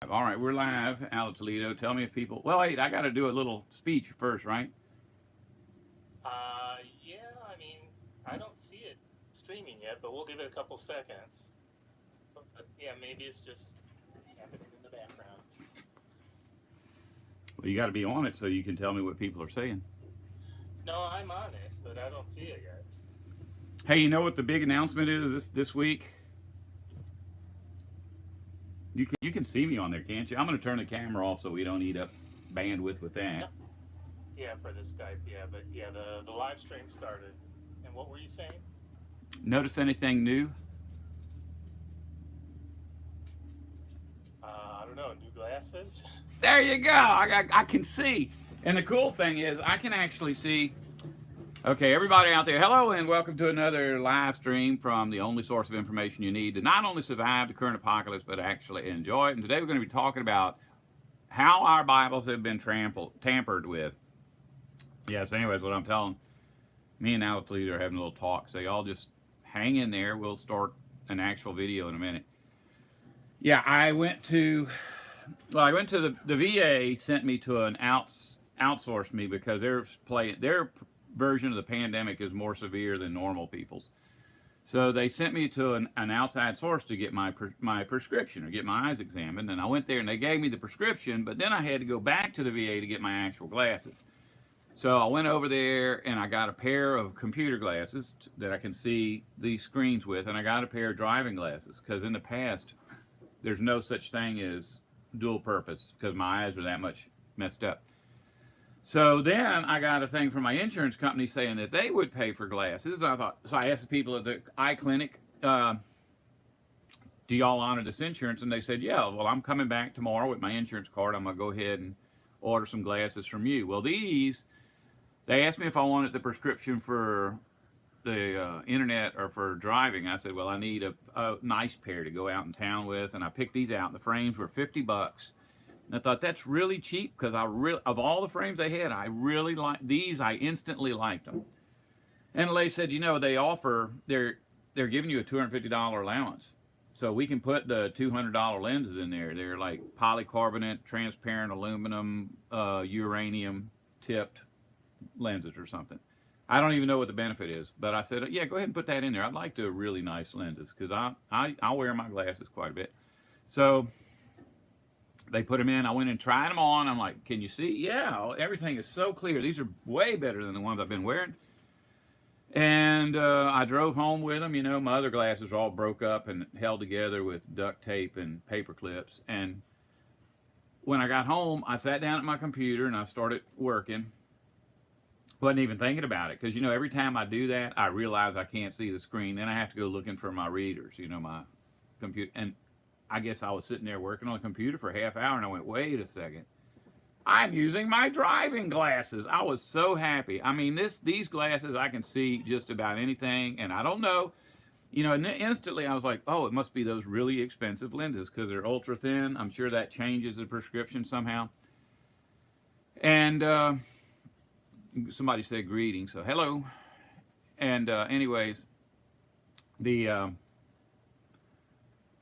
All right, we're live out of Toledo. Tell me if people. Well, wait, I got to do a little speech first, right? Yeah, I mean, I don't see it streaming yet, but we'll give it a couple seconds. But yeah, maybe it's just happening in the background. Well, you got to be on it so you can tell me what people are saying. No, I'm on it, but I don't see it yet. Hey, you know what the big announcement is this week? You can see me on there, can't you? I'm going to turn the camera off so we don't eat up bandwidth with No, that. yeah, for the Skype, yeah, but yeah, the live stream started. And what were you saying? Notice anything new? I don't know, new glasses? There you go. I can see. And the cool thing is, I can actually see. Okay, everybody out there, hello and welcome to another live stream from the only source of information you need to not only survive the current apocalypse, but actually enjoy it. And today we're going to be talking about how our Bibles have been tampered with. Yes, anyways, what I'm telling, me and Alex Leader are having a little talk, so y'all just hang in there. We'll start an actual video in a minute. Yeah, I went to the VA sent me to an outsourced me because their version of the pandemic is more severe than normal people's. So they sent me to an outside source to get my prescription or get my eyes examined, and I went there and they gave me the prescription, but then I had to go back to the VA to get my actual glasses. So I went over there and I got a pair of computer glasses that I can see the screens with, and I got a pair of driving glasses because in the past there's no such thing as dual purpose because my eyes were that much messed up. So then I got a thing from my insurance company saying that they would pay for glasses. I thought so. I asked the people at the eye clinic, "Do y'all honor this insurance?" And they said, "Yeah." Well, I'm coming back tomorrow with my insurance card. I'm gonna go ahead and order some glasses from you. Well, they asked me if I wanted the prescription for the internet or for driving. I said, well, I need a nice pair to go out in town with, and I picked these out. The frames were $50. And I thought that's really cheap because of all the frames they had, I really liked these. I instantly liked them. And the lady said, they're giving you a $250 allowance, so we can put the $200 lenses in there. They're like polycarbonate, transparent aluminum, uranium tipped lenses or something. I don't even know what the benefit is, but I said, yeah, go ahead and put that in there. I'd like the really nice lenses because I wear my glasses quite a bit. So they put them in. I went and tried them on. I'm like, can you see? Yeah, everything is so clear. These are way better than the ones I've been wearing. And I drove home with them. You know, my other glasses are all broke up and held together with duct tape and paper clips. And when I got home, I sat down at my computer and I started working. Wasn't even thinking about it because every time I do that, I realize I can't see the screen. Then I have to go looking for my readers, my computer. And I guess I was sitting there working on the computer for a half hour, and I went, "Wait a second, I'm using my driving glasses." I was so happy. I mean, these glasses I can see just about anything, and I don't know. And instantly I was like, "Oh, it must be those really expensive lenses because they're ultra thin." I'm sure that changes the prescription somehow. And somebody said greetings, so hello. And anyways, the uh,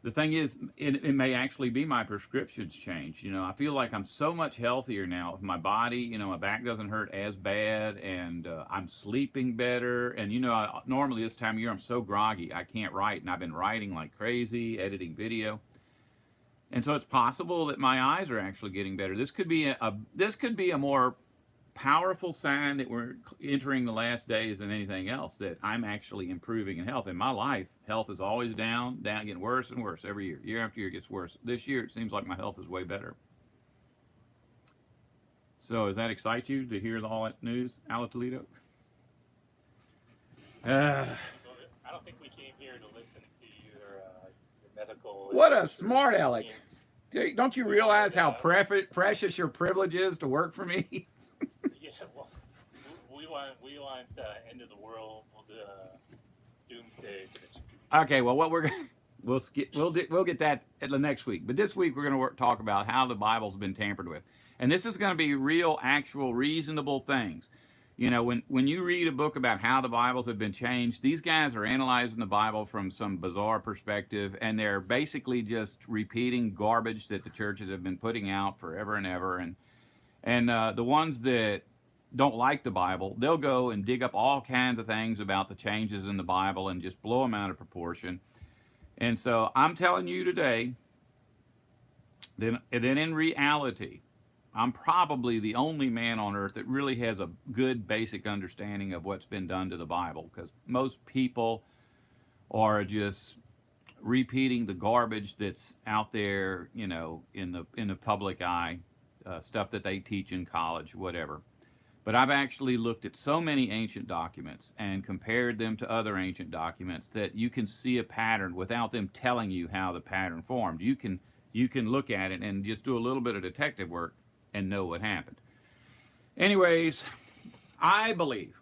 the thing is, it may actually be my prescriptions changed. I feel like I'm so much healthier now with my body. My back doesn't hurt as bad, and I'm sleeping better. And normally this time of year I'm so groggy I can't write, and I've been writing like crazy, editing video. And so it's possible that my eyes are actually getting better. This could be a more powerful sign that we're entering the last days than anything else, that I'm actually improving in health. In my life, health is always down, getting worse and worse every year. Year after year it gets worse. This year it seems like my health is way better. So does that excite you to hear all that news, Ala Toledo? Uh, So I don't think we came here to listen to your medical what a adventures. smart We aleck. came, Don't you we wanted, realize how precious your privilege is to work for me? yeah, well, we want end of the world, doomsday edition. Okay, well, what we're we'll skip we'll get that at the next week. But this week we're going to talk about how the Bible's been tampered with, and this is going to be real, actual, reasonable things. You know, when you read a book about how the Bibles have been changed, these guys are analyzing the Bible from some bizarre perspective, and they're basically just repeating garbage that the churches have been putting out forever and ever. And the ones that don't like the Bible, they'll go and dig up all kinds of things about the changes in the Bible and just blow them out of proportion. And so I'm telling you today that in reality, I'm probably the only man on earth that really has a good basic understanding of what's been done to the Bible, because most people are just repeating the garbage that's out there, you know, in the public eye, stuff that they teach in college, whatever. But I've actually looked at so many ancient documents and compared them to other ancient documents that you can see a pattern without them telling you how the pattern formed. You can look at it and just do a little bit of detective work and know what happened. Anyways, I believe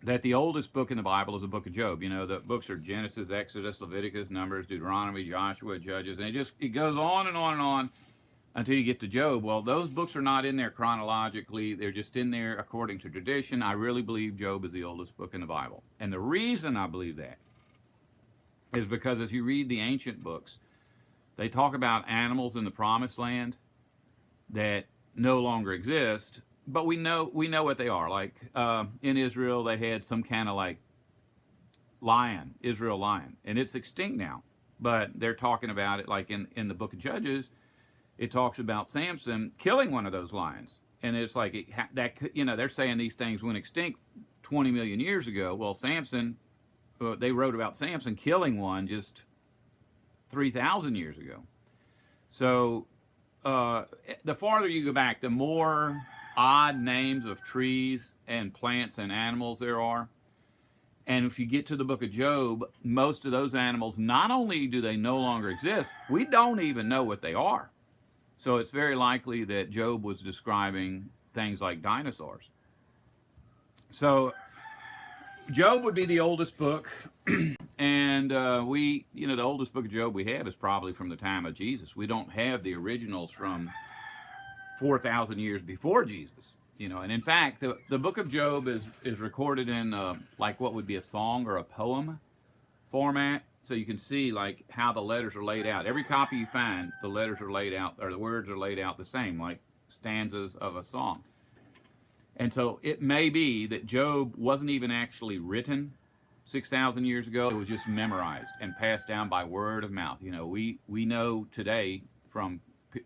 that the oldest book in the Bible is the book of Job. You know, the books are Genesis, Exodus, Leviticus, Numbers, Deuteronomy, Joshua, Judges, and it goes on and on and on until you get to Job. Well, those books are not in there chronologically. They're just in there according to tradition. I really believe Job is the oldest book in the Bible. And the reason I believe that is because as you read the ancient books, they talk about animals in the promised land that no longer exist, but we know what they are. Like in Israel, they had some kind of like lion, Israel lion, and it's extinct now. But they're talking about it like in the book of Judges. It talks about Samson killing one of those lions, and it's like they're saying these things went extinct 20 million years ago. Well, Samson, they wrote about Samson killing one just 3,000 years ago. So the farther you go back, the more odd names of trees and plants and animals there are. And if you get to the book of Job, most of those animals, not only do they no longer exist, we don't even know what they are. So it's very likely that Job was describing things like dinosaurs. So Job would be the oldest book. And the oldest book of Job we have is probably from the time of Jesus. We don't have the originals from 4,000 years before Jesus. And in fact, the book of Job is recorded in like what would be a song or a poem format. So you can see like how the letters are laid out. Every copy you find, the letters are laid out, or the words are laid out the same, like stanzas of a song. And so it may be that Job wasn't even actually written 6,000 years ago. It was just memorized and passed down by word of mouth. We know today from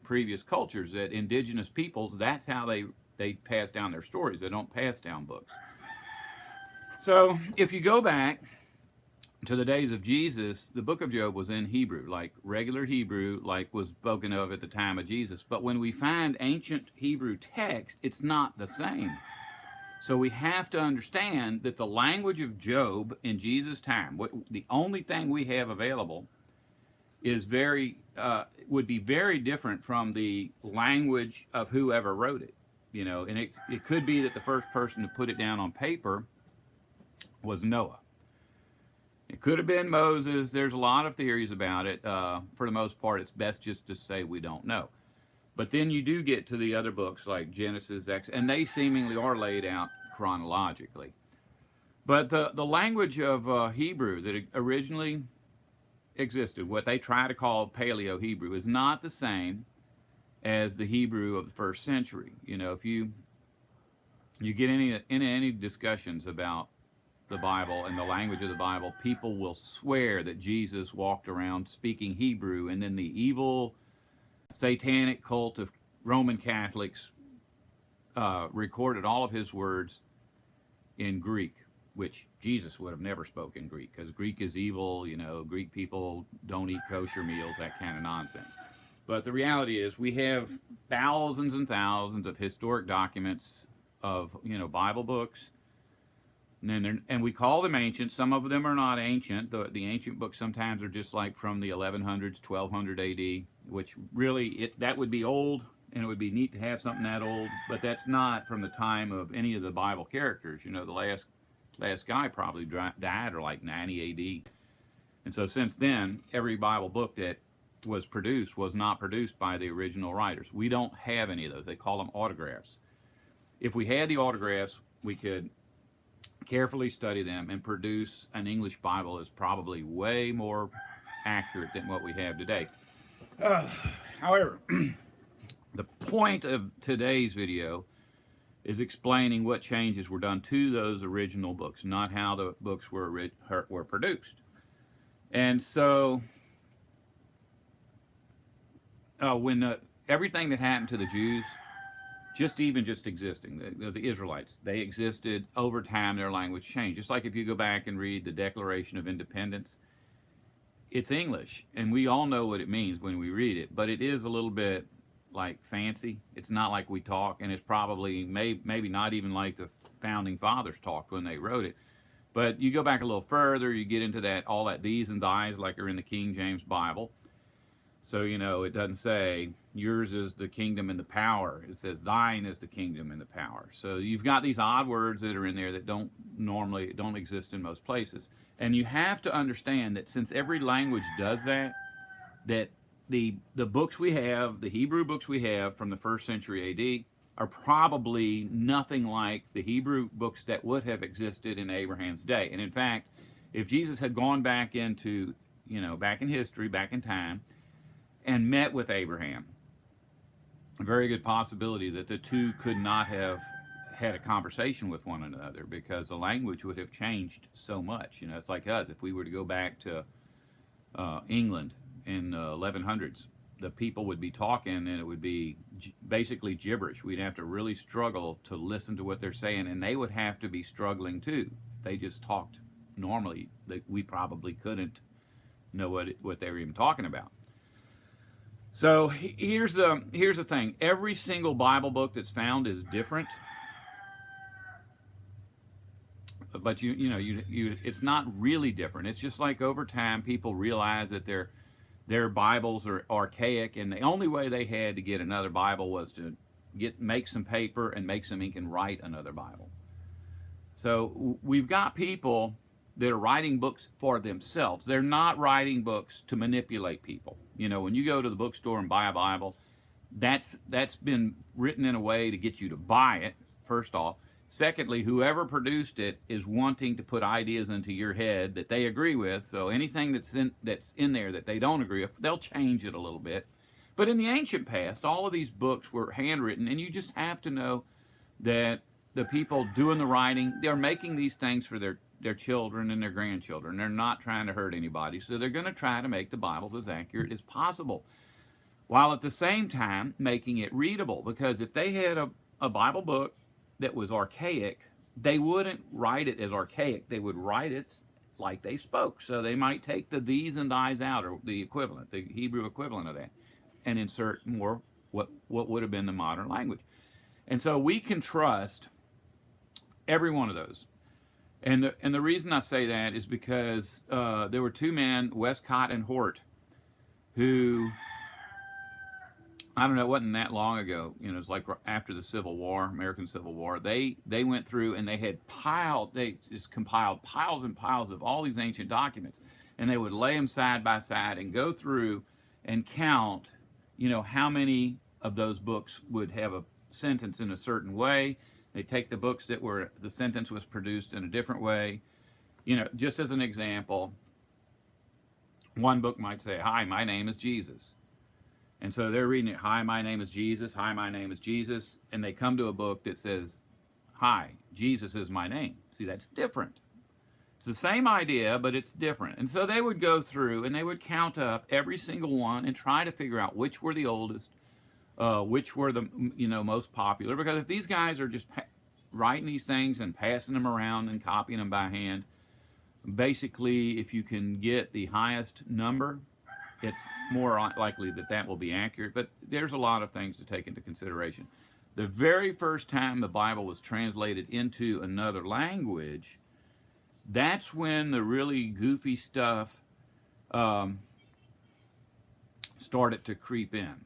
previous cultures that indigenous peoples, that's how they pass down their stories. They don't pass down books. So if you go back to the days of Jesus, the book of Job was in Hebrew, like regular Hebrew, like was spoken of at the time of Jesus. But when we find ancient Hebrew text, it's not the same. So we have to understand that the language of Job in Jesus' time, the only thing we have available, is would be very different from the language of whoever wrote it. And it could be that the first person to put it down on paper was Noah. It could have been Moses. There's a lot of theories about it. For the most part, it's best just to say we don't know. But then you do get to the other books like Genesis, and they seemingly are laid out chronologically. But the language of Hebrew that originally existed, what they try to call Paleo-Hebrew, is not the same as the Hebrew of the first century. If you get in any discussions about the Bible and the language of the Bible, people will swear that Jesus walked around speaking Hebrew, and then the evil satanic cult of Roman Catholics recorded all of his words in Greek, which Jesus would have never spoken Greek, because Greek is evil. Greek people don't eat kosher meals, that kind of nonsense. But the reality is we have thousands and thousands of historic documents of Bible books. And we call them ancient. Some of them are not ancient. The ancient books sometimes are just like from the 1100s, 1200 AD, which really, that would be old, and it would be neat to have something that old, but that's not from the time of any of the Bible characters. The last guy probably died or like 90 AD. And so since then, every Bible book that was produced was not produced by the original writers. We don't have any of those. They call them autographs. if we had the autographs, we could carefully study them and produce an English Bible that's probably way more accurate than what we have today. However, the point of today's video is explaining what changes were done to those original books, not how the books were produced. And so, when everything that happened to the Jews, just existing, the Israelites, they existed over time, their language changed. Just like if you go back and read the Declaration of Independence, it's English, and we all know what it means when we read it, but it is a little bit like fancy. It's not like we talk, and it's probably maybe not even like the founding fathers talked when they wrote it. But you go back a little further, you get into that all that these and thys like are in the King James Bible. So, it doesn't say yours is the kingdom and the power. It says thine is the kingdom and the power. So you've got these odd words that are in there that don't exist in most places. And you have to understand that since every language does that the books we have, the Hebrew books we have from the 1st century AD, are probably nothing like the Hebrew books that would have existed in Abraham's day. And in fact, if Jesus had gone back into, back in history, back in time, and met with Abraham, a very good possibility that the two could not have had a conversation with one another because the language would have changed so much. It's like us. If we were to go back to England in 1100s, the people would be talking and it would be basically gibberish. We'd have to really struggle to listen to what they're saying, and they would have to be struggling too. If they just talked normally, we probably couldn't know what they were even talking about. So here's the thing. Every single Bible book that's found is different. But it's not really different. It's just like over time people realize that their Bibles are archaic, and the only way they had to get another Bible was to make some paper and make some ink and write another Bible. So we've got people that are writing books for themselves. They're not writing books to manipulate people. When you go to the bookstore and buy a Bible, that's been written in a way to get you to buy it, first off. Secondly, whoever produced it is wanting to put ideas into your head that they agree with. So anything that's in there that they don't agree with, they'll change it a little bit. But in the ancient past, all of these books were handwritten, and you just have to know that the people doing the writing, they're making these things for their children and their grandchildren. They're not trying to hurt anybody, so they're going to try to make the Bibles as accurate as possible, while at the same time making it readable. Because if they had a Bible book that was archaic, they wouldn't write it as archaic. They would write it like they spoke. So they might take the these and thys out, or the equivalent, the Hebrew equivalent of that, and insert more what would have been the modern language. And so we can trust every one of those. And the reason I say that is because there were two men, Westcott and Hort, who, I don't know, it wasn't that long ago. It was like after the Civil War, American Civil War. They went through and they just compiled piles and piles of all these ancient documents, and they would lay them side by side and go through and count, how many of those books would have a sentence in a certain way. They take the books that the sentence was produced in a different way. Just as an example, one book might say, "Hi, my name is Jesus." And so they're reading it, "Hi, my name is Jesus. Hi, my name is Jesus." And they come to a book that says, "Hi, Jesus is my name." See, that's different. It's the same idea, but it's different. And so they would go through and they would count up every single one and try to figure out which were the oldest, which were the most popular. Because if these guys are just writing these things and passing them around and copying them by hand, basically, if you can get the highest number, it's more likely that will be accurate. But there's a lot of things to take into consideration. The very first time the Bible was translated into another language, that's when the really goofy stuff started to creep in.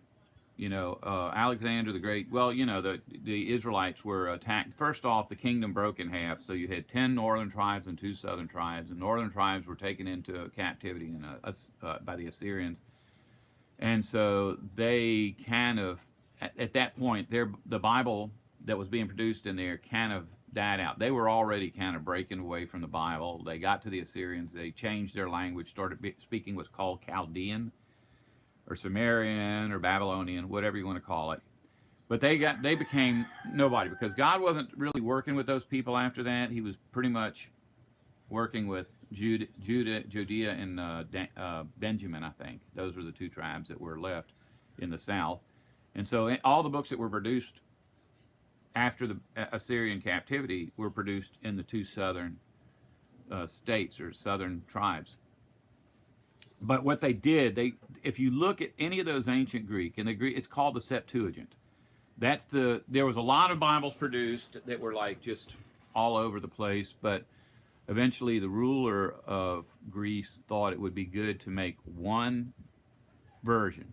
Alexander the Great, the Israelites were attacked. First off, the kingdom broke in half, so you had 10 northern tribes and 2 southern tribes. The northern tribes were taken into captivity by the Assyrians. And so they kind of, at that point, the Bible, that was being produced in there kind of died out. They were already kind of breaking away from the Bible. They got to the Assyrians. They changed their language, started speaking what's called Chaldean or Sumerian or Babylonian, whatever you want to call it. But they became nobody because God wasn't really working with those people after that. He was pretty much working with Judea, and Benjamin, I think. Those were the two tribes that were left in the south. And so all the books that were produced after the Assyrian captivity were produced in the two southern states or southern tribes. But what they did, if you look at any of those ancient Greek, and the Greek, it's called the Septuagint. There was a lot of Bibles produced that were like just all over the place, but eventually the ruler of Greece thought it would be good to make one version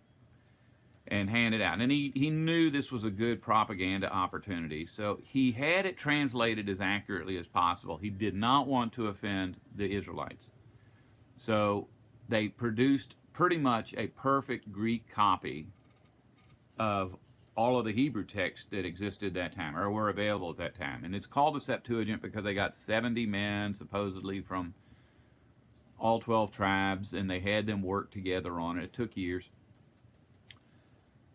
and hand it out. And he knew this was a good propaganda opportunity, so he had it translated as accurately as possible. He did not want to offend the Israelites. So they produced pretty much a perfect Greek copy of all of the Hebrew texts that existed that time or were available at that time. And it's called the Septuagint because they got 70 men supposedly from all 12 tribes, and they had them work together on it. It took years.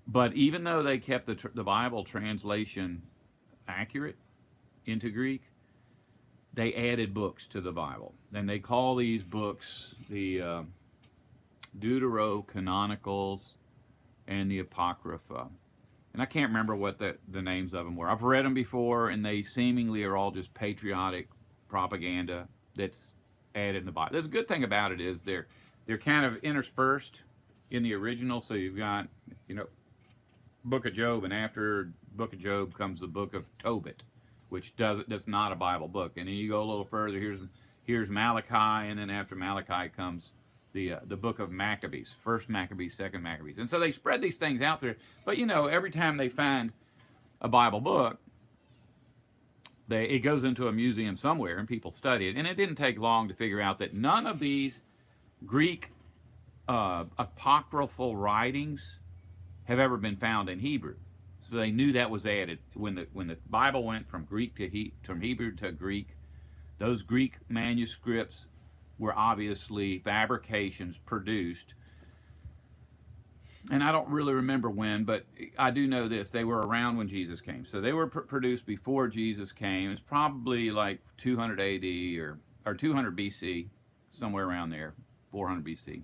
But even though they kept the Bible translation accurate into Greek, they added books to the Bible. And they call these books the Deuterocanonicals and the Apocrypha. And I can't remember what the names of them were. I've read them before, and they seemingly are all just patriotic propaganda that's added in the Bible. There's a good thing about it is they're kind of interspersed in the original. So you've got, Book of Job, and after Book of Job comes the Book of Tobit, which that's not a Bible book. And then you go a little further. Here's Malachi, and then after Malachi comes the Book of Maccabees, First Maccabees, Second Maccabees, and so they spread these things out there. But every time they find a Bible book, it goes into a museum somewhere, and people study it. And it didn't take long to figure out that none of these Greek apocryphal writings have ever been found in Hebrew. So they knew that was added when the Bible went from Hebrew to Greek. Those Greek manuscripts were obviously fabrications produced, and I don't really remember when, but I do know this: they were around when Jesus came. So they were produced before Jesus came. It's probably like 200 AD or 200 BC, somewhere around there, 400 BC,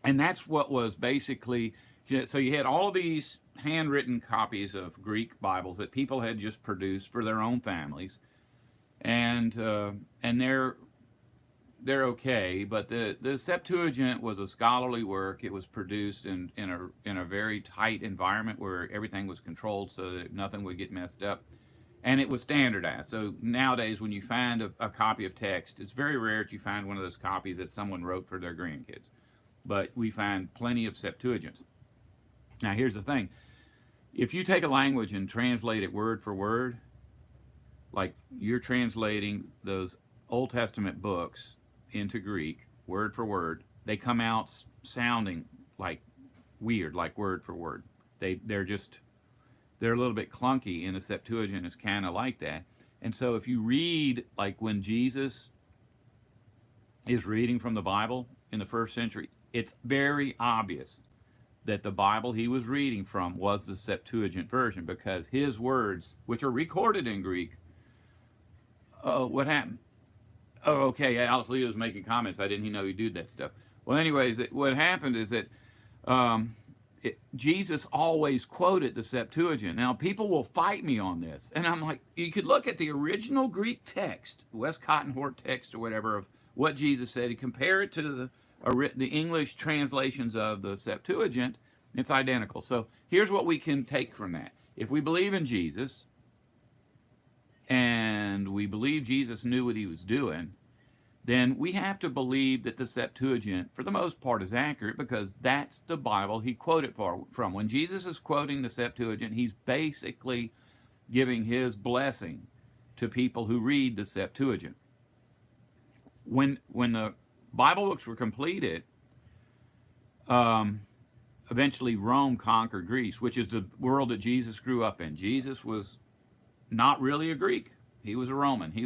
and that's what was basically. So you had all of these handwritten copies of Greek Bibles that people had just produced for their own families, and they're okay. But the Septuagint was a scholarly work. It was produced in a very tight environment where everything was controlled so that nothing would get messed up, and it was standardized. So nowadays, when you find a copy of text, it's very rare that you find one of those copies that someone wrote for their grandkids, but we find plenty of Septuagints. Now, here's the thing. If you take a language and translate it word for word, like you're translating those Old Testament books into Greek, word for word, they come out sounding like weird, like word for word. They're a little bit clunky, and the Septuagint is kind of like that. And so if you read, like when Jesus is reading from the Bible in the first century, it's very obvious that the Bible he was reading from was the Septuagint version, because his words, which are recorded in Greek, what happened? Oh, okay, Alex Leo was making comments. I didn't know he did that stuff. Well, anyways, what happened is that Jesus always quoted the Septuagint. Now, people will fight me on this, and I'm like, you could look at the original Greek text, Westcott and Hort text or whatever, of what Jesus said, and compare it to the English translations of the Septuagint. It's identical. So here's what we can take from that. If we believe in Jesus, and we believe Jesus knew what he was doing, then we have to believe that the Septuagint, for the most part, is accurate, because that's the Bible he quoted from. When Jesus is quoting the Septuagint, he's basically giving his blessing to people who read the Septuagint. When the Bible books were completed, eventually Rome conquered Greece, which is the world that Jesus grew up in. Jesus was not really a Greek. He was a Roman. He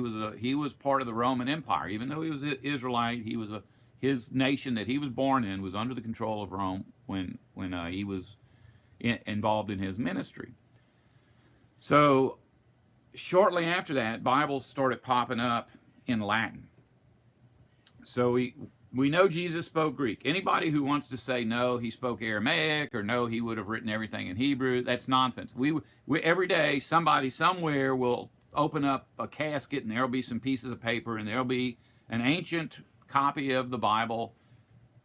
was part of the Roman Empire. Even though he was an Israelite, his nation that he was born in was under the control of Rome when he was involved in his ministry. So shortly after that, Bibles started popping up in Latin. So we know Jesus spoke Greek. Anybody who wants to say no, he spoke Aramaic, or no, he would have written everything in Hebrew, that's nonsense. We every day somebody somewhere will open up a casket and there'll be some pieces of paper and there'll be an ancient copy of the Bible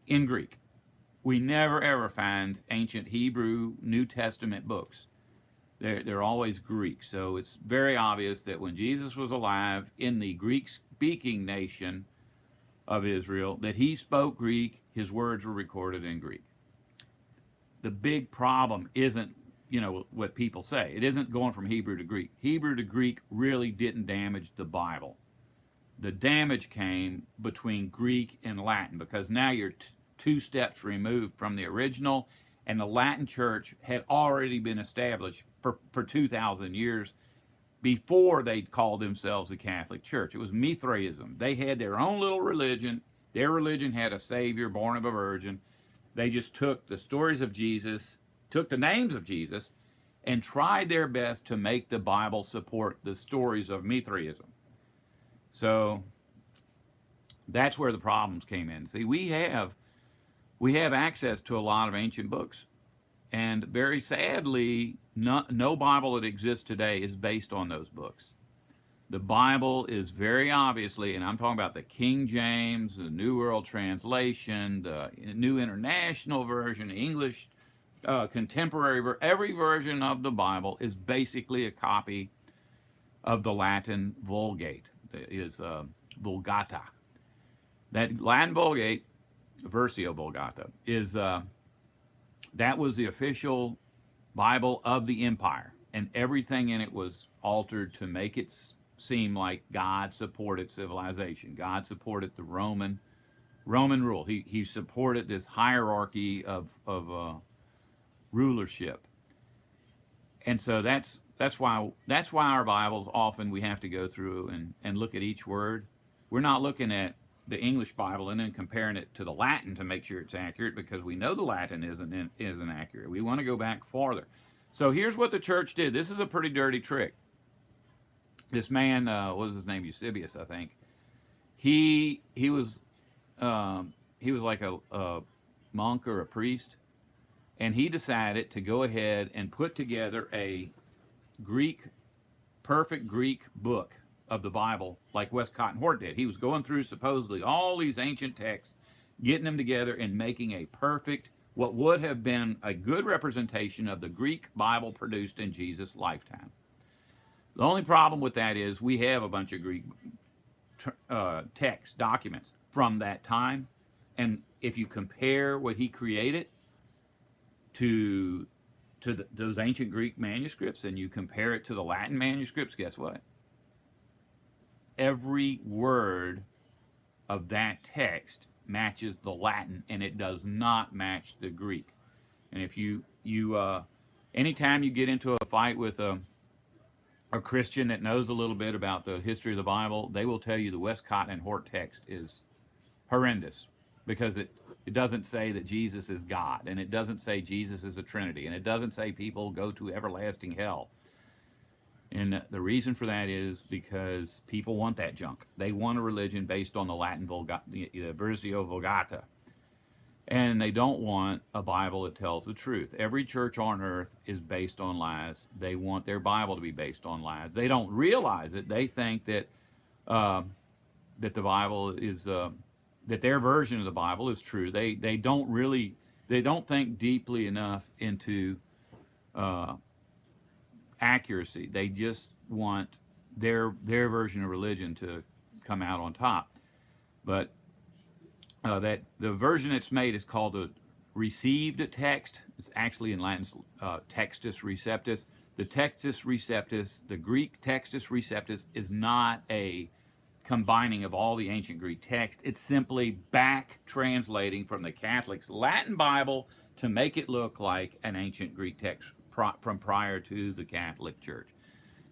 in Greek. We never ever find ancient Hebrew New Testament books. They're always Greek. So it's very obvious that when Jesus was alive in the Greek-speaking nation of Israel, that he spoke Greek, his words were recorded in Greek. The big problem isn't, what people say. It isn't going from Hebrew to Greek. Hebrew to Greek really didn't damage the Bible. The damage came between Greek and Latin, because now you're two steps removed from the original, and the Latin church had already been established for 2,000 years before they called themselves a Catholic Church. It was Mithraism. They had their own little religion. Their religion had a Savior born of a virgin. They just took the stories of Jesus, took the names of Jesus, and tried their best to make the Bible support the stories of Mithraism. So that's where the problems came in. See, we have access to a lot of ancient books. And very sadly, no Bible that exists today is based on those books. The Bible is very obviously, and I'm talking about the King James, the New World Translation, the New International Version, English Contemporary, every version of the Bible is basically a copy of the Latin Vulgate, is Vulgata. That Latin Vulgate, Versio Vulgata, is that was the official Bible of the empire, and everything in it was altered to make it seem like God supported civilization. God supported the Roman rule. He supported this hierarchy of rulership, and so that's why our Bibles often we have to go through and look at each word. We're not looking at the English Bible and then comparing it to the Latin to make sure it's accurate, because we know the Latin isn't accurate. We want to go back farther. So here's what the church did. This is a pretty dirty trick. This man, what was his name? Eusebius, I think. He was like a monk or a priest, and he decided to go ahead and put together a perfect Greek book of the Bible, like Westcott and Hort did. He was going through supposedly all these ancient texts, getting them together and making a perfect, what would have been a good representation of the Greek Bible produced in Jesus' lifetime. The only problem with that is we have a bunch of Greek text documents from that time, and if you compare what he created to those ancient Greek manuscripts, and you compare it to the Latin manuscripts, guess what? Every word of that text matches the Latin, and it does not match the Greek. And if you anytime you get into a fight with a Christian that knows a little bit about the history of the Bible, they will tell you the Westcott and Hort text is horrendous, because it doesn't say that Jesus is God, and it doesn't say Jesus is a Trinity, and it doesn't say people go to everlasting hell. And the reason for that is because people want that junk. They want a religion based on the Latin Vulgata, the Versio Vulgata. And they don't want a Bible that tells the truth. Every church on earth is based on lies. They want their Bible to be based on lies. They don't realize it. They think that that the Bible is that their version of the Bible is true. They don't think deeply enough into accuracy. They just want their version of religion to come out on top. But that the version it's made is called a received text. It's actually in Latin Textus Receptus. The Textus Receptus, the Greek Textus Receptus, is not a combining of all the ancient Greek text. It's simply back translating from the Catholic's Latin Bible to make it look like an ancient Greek text from prior to the Catholic Church.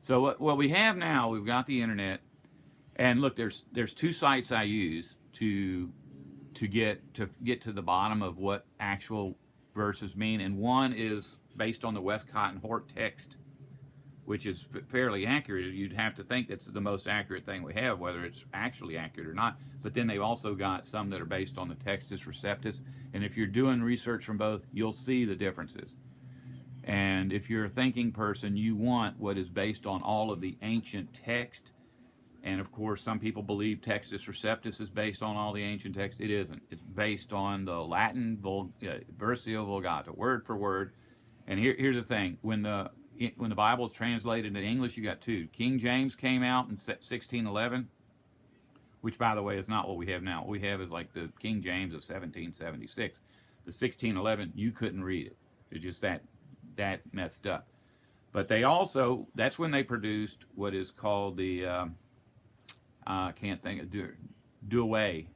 So what we have now, we've got the internet, and look, there's two sites I use to get to the bottom of what actual verses mean, and one is based on the Westcott and Hort text, which is fairly accurate. You'd have to think that's the most accurate thing we have, whether it's actually accurate or not. But then they've also got some that are based on the Textus Receptus, and if you're doing research from both, you'll see the differences. And if you're a thinking person, you want what is based on all of the ancient text. And of course, some people believe Textus Receptus is based on all the ancient text. It isn't. It's based on the Latin Versio Vulgata, word for word. And here's the thing: when the Bible is translated into English, you got two. King James came out in 1611, which, by the way, is not what we have now. What we have is like the King James of 1776. The 1611, you couldn't read it. It's just that messed up. But they also, that's when they produced what is called the, I can't think of, Douay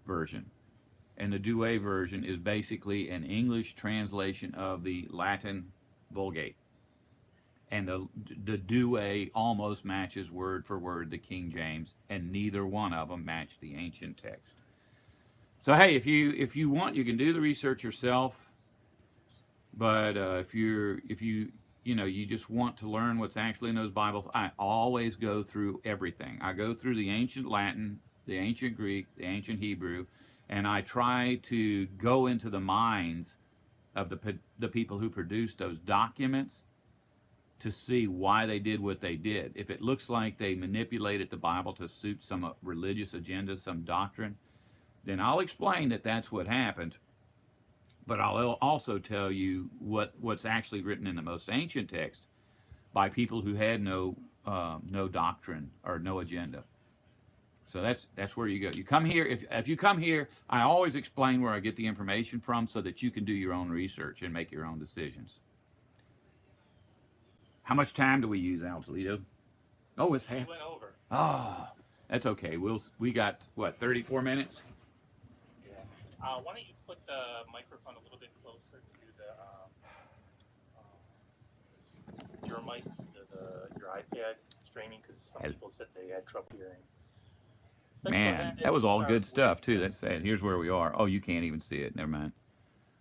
version. And the Douay version is basically an English translation of the Latin Vulgate. And the Douay almost matches word for word the King James, and neither one of them match the ancient text. So hey, if you want, you can do the research yourself. But if you just want to learn what's actually in those Bibles, I always go through everything. I go through the ancient Latin, the ancient Greek, the ancient Hebrew, and I try to go into the minds of the people who produced those documents to see why they did what they did. If it looks like they manipulated the Bible to suit some religious agenda, some doctrine, then I'll explain that that's what happened. But I'll also tell you what's actually written in the most ancient text by people who had no doctrine or no agenda. So that's where you go. You come here. If you come here, I always explain where I get the information from so that you can do your own research and make your own decisions. How much time do we use, Al Toledo? Oh, it's half. We went over. Oh, that's okay. We got what, 34 minutes? Yeah. Why don't you put the microphone a little bit closer to your mic, your iPad streaming, because some people said they had trouble hearing. Man, that was all good stuff too. That's sad. Here's where we are. Oh, you can't even see it. Never mind.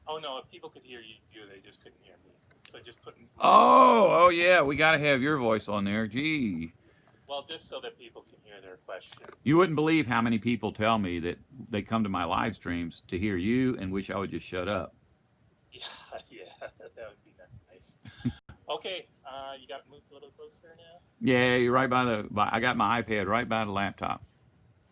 Oh no, if people could hear you, they just couldn't hear me. So just put. Oh yeah, we got to have your voice on there. Gee. Well, just so that people can hear their question. You wouldn't believe how many people tell me that they come to my live streams to hear you and wish I would just shut up. Yeah, that would be nice. Okay, you got moved a little closer now? Yeah, you're right I got my iPad right by the laptop.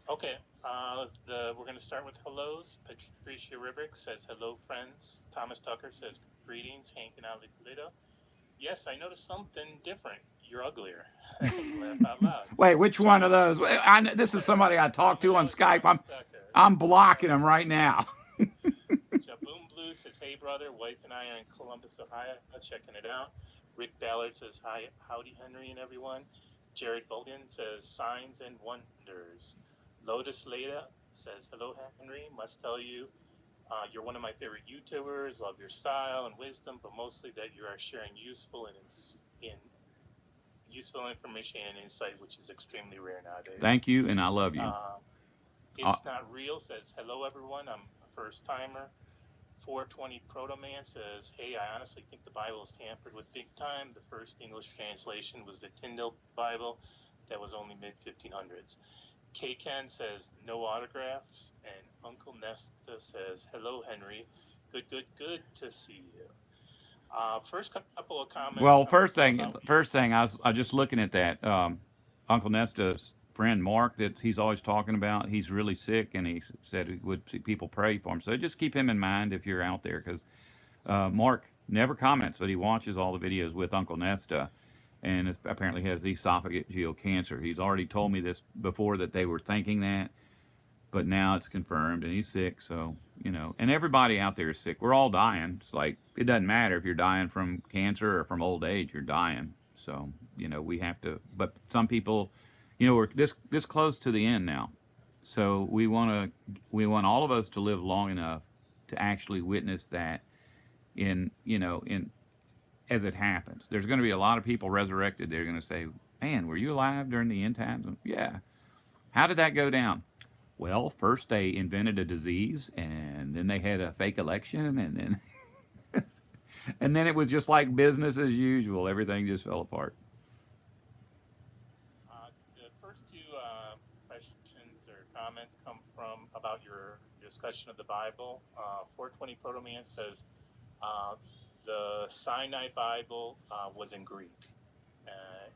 Okay, we're going to start with hellos. Patricia Ribrick says, hello, friends. Thomas Tucker says, greetings, Hank and Ali Toledo. Yes, I noticed something different. You're uglier. Laugh out loud. Wait, which one of those? This is somebody I talked to on Skype. I'm blocking them right now. Jaboom Blue says, hey, brother. Wife and I are in Columbus, Ohio, checking it out. Rick Ballard says, hi, howdy, Henry and everyone. Jared Bogan says, signs and wonders. Lotus Leda says, hello, Henry. Must tell you, you're one of my favorite YouTubers. Love your style and wisdom, but mostly that you are sharing useful information and insight, which is extremely rare nowadays. Thank you, and I love you. It's Not Real says, hello, everyone. I'm a first timer. 420 Proto Man says, hey, I honestly think the Bible is tampered with big time. The first English translation was the Tyndale Bible. That was only mid-1500s. K-Ken says, no autographs. And Uncle Nesta says, hello, Henry. Good to see you. First couple of comments. Well, first thing, I was just looking at that. Uncle Nesta's friend Mark that he's always talking about. He's really sick, and he said people pray for him. So just keep him in mind if you're out there, because Mark never comments, but he watches all the videos with Uncle Nesta, and apparently has esophageal cancer. He's already told me this before, that they were thinking that, but now it's confirmed, and he's sick. So and everybody out there is sick. We're all dying. It's like, it doesn't matter if you're dying from cancer or from old age. You're dying. So we have to. But some people, we're this close to the end now. So we want all of us to live long enough to actually witness that in, in as it happens. There's going to be a lot of people resurrected. They're going to say, "Man, were you alive during the end times?" Yeah. How did that go down? Well, first they invented a disease, and then they had a fake election, and then and then it was just like business as usual. Everything just fell apart. The first two questions or comments come from about your discussion of the Bible. 420 Proto-Man says uh, the Sinai Bible was in Greek,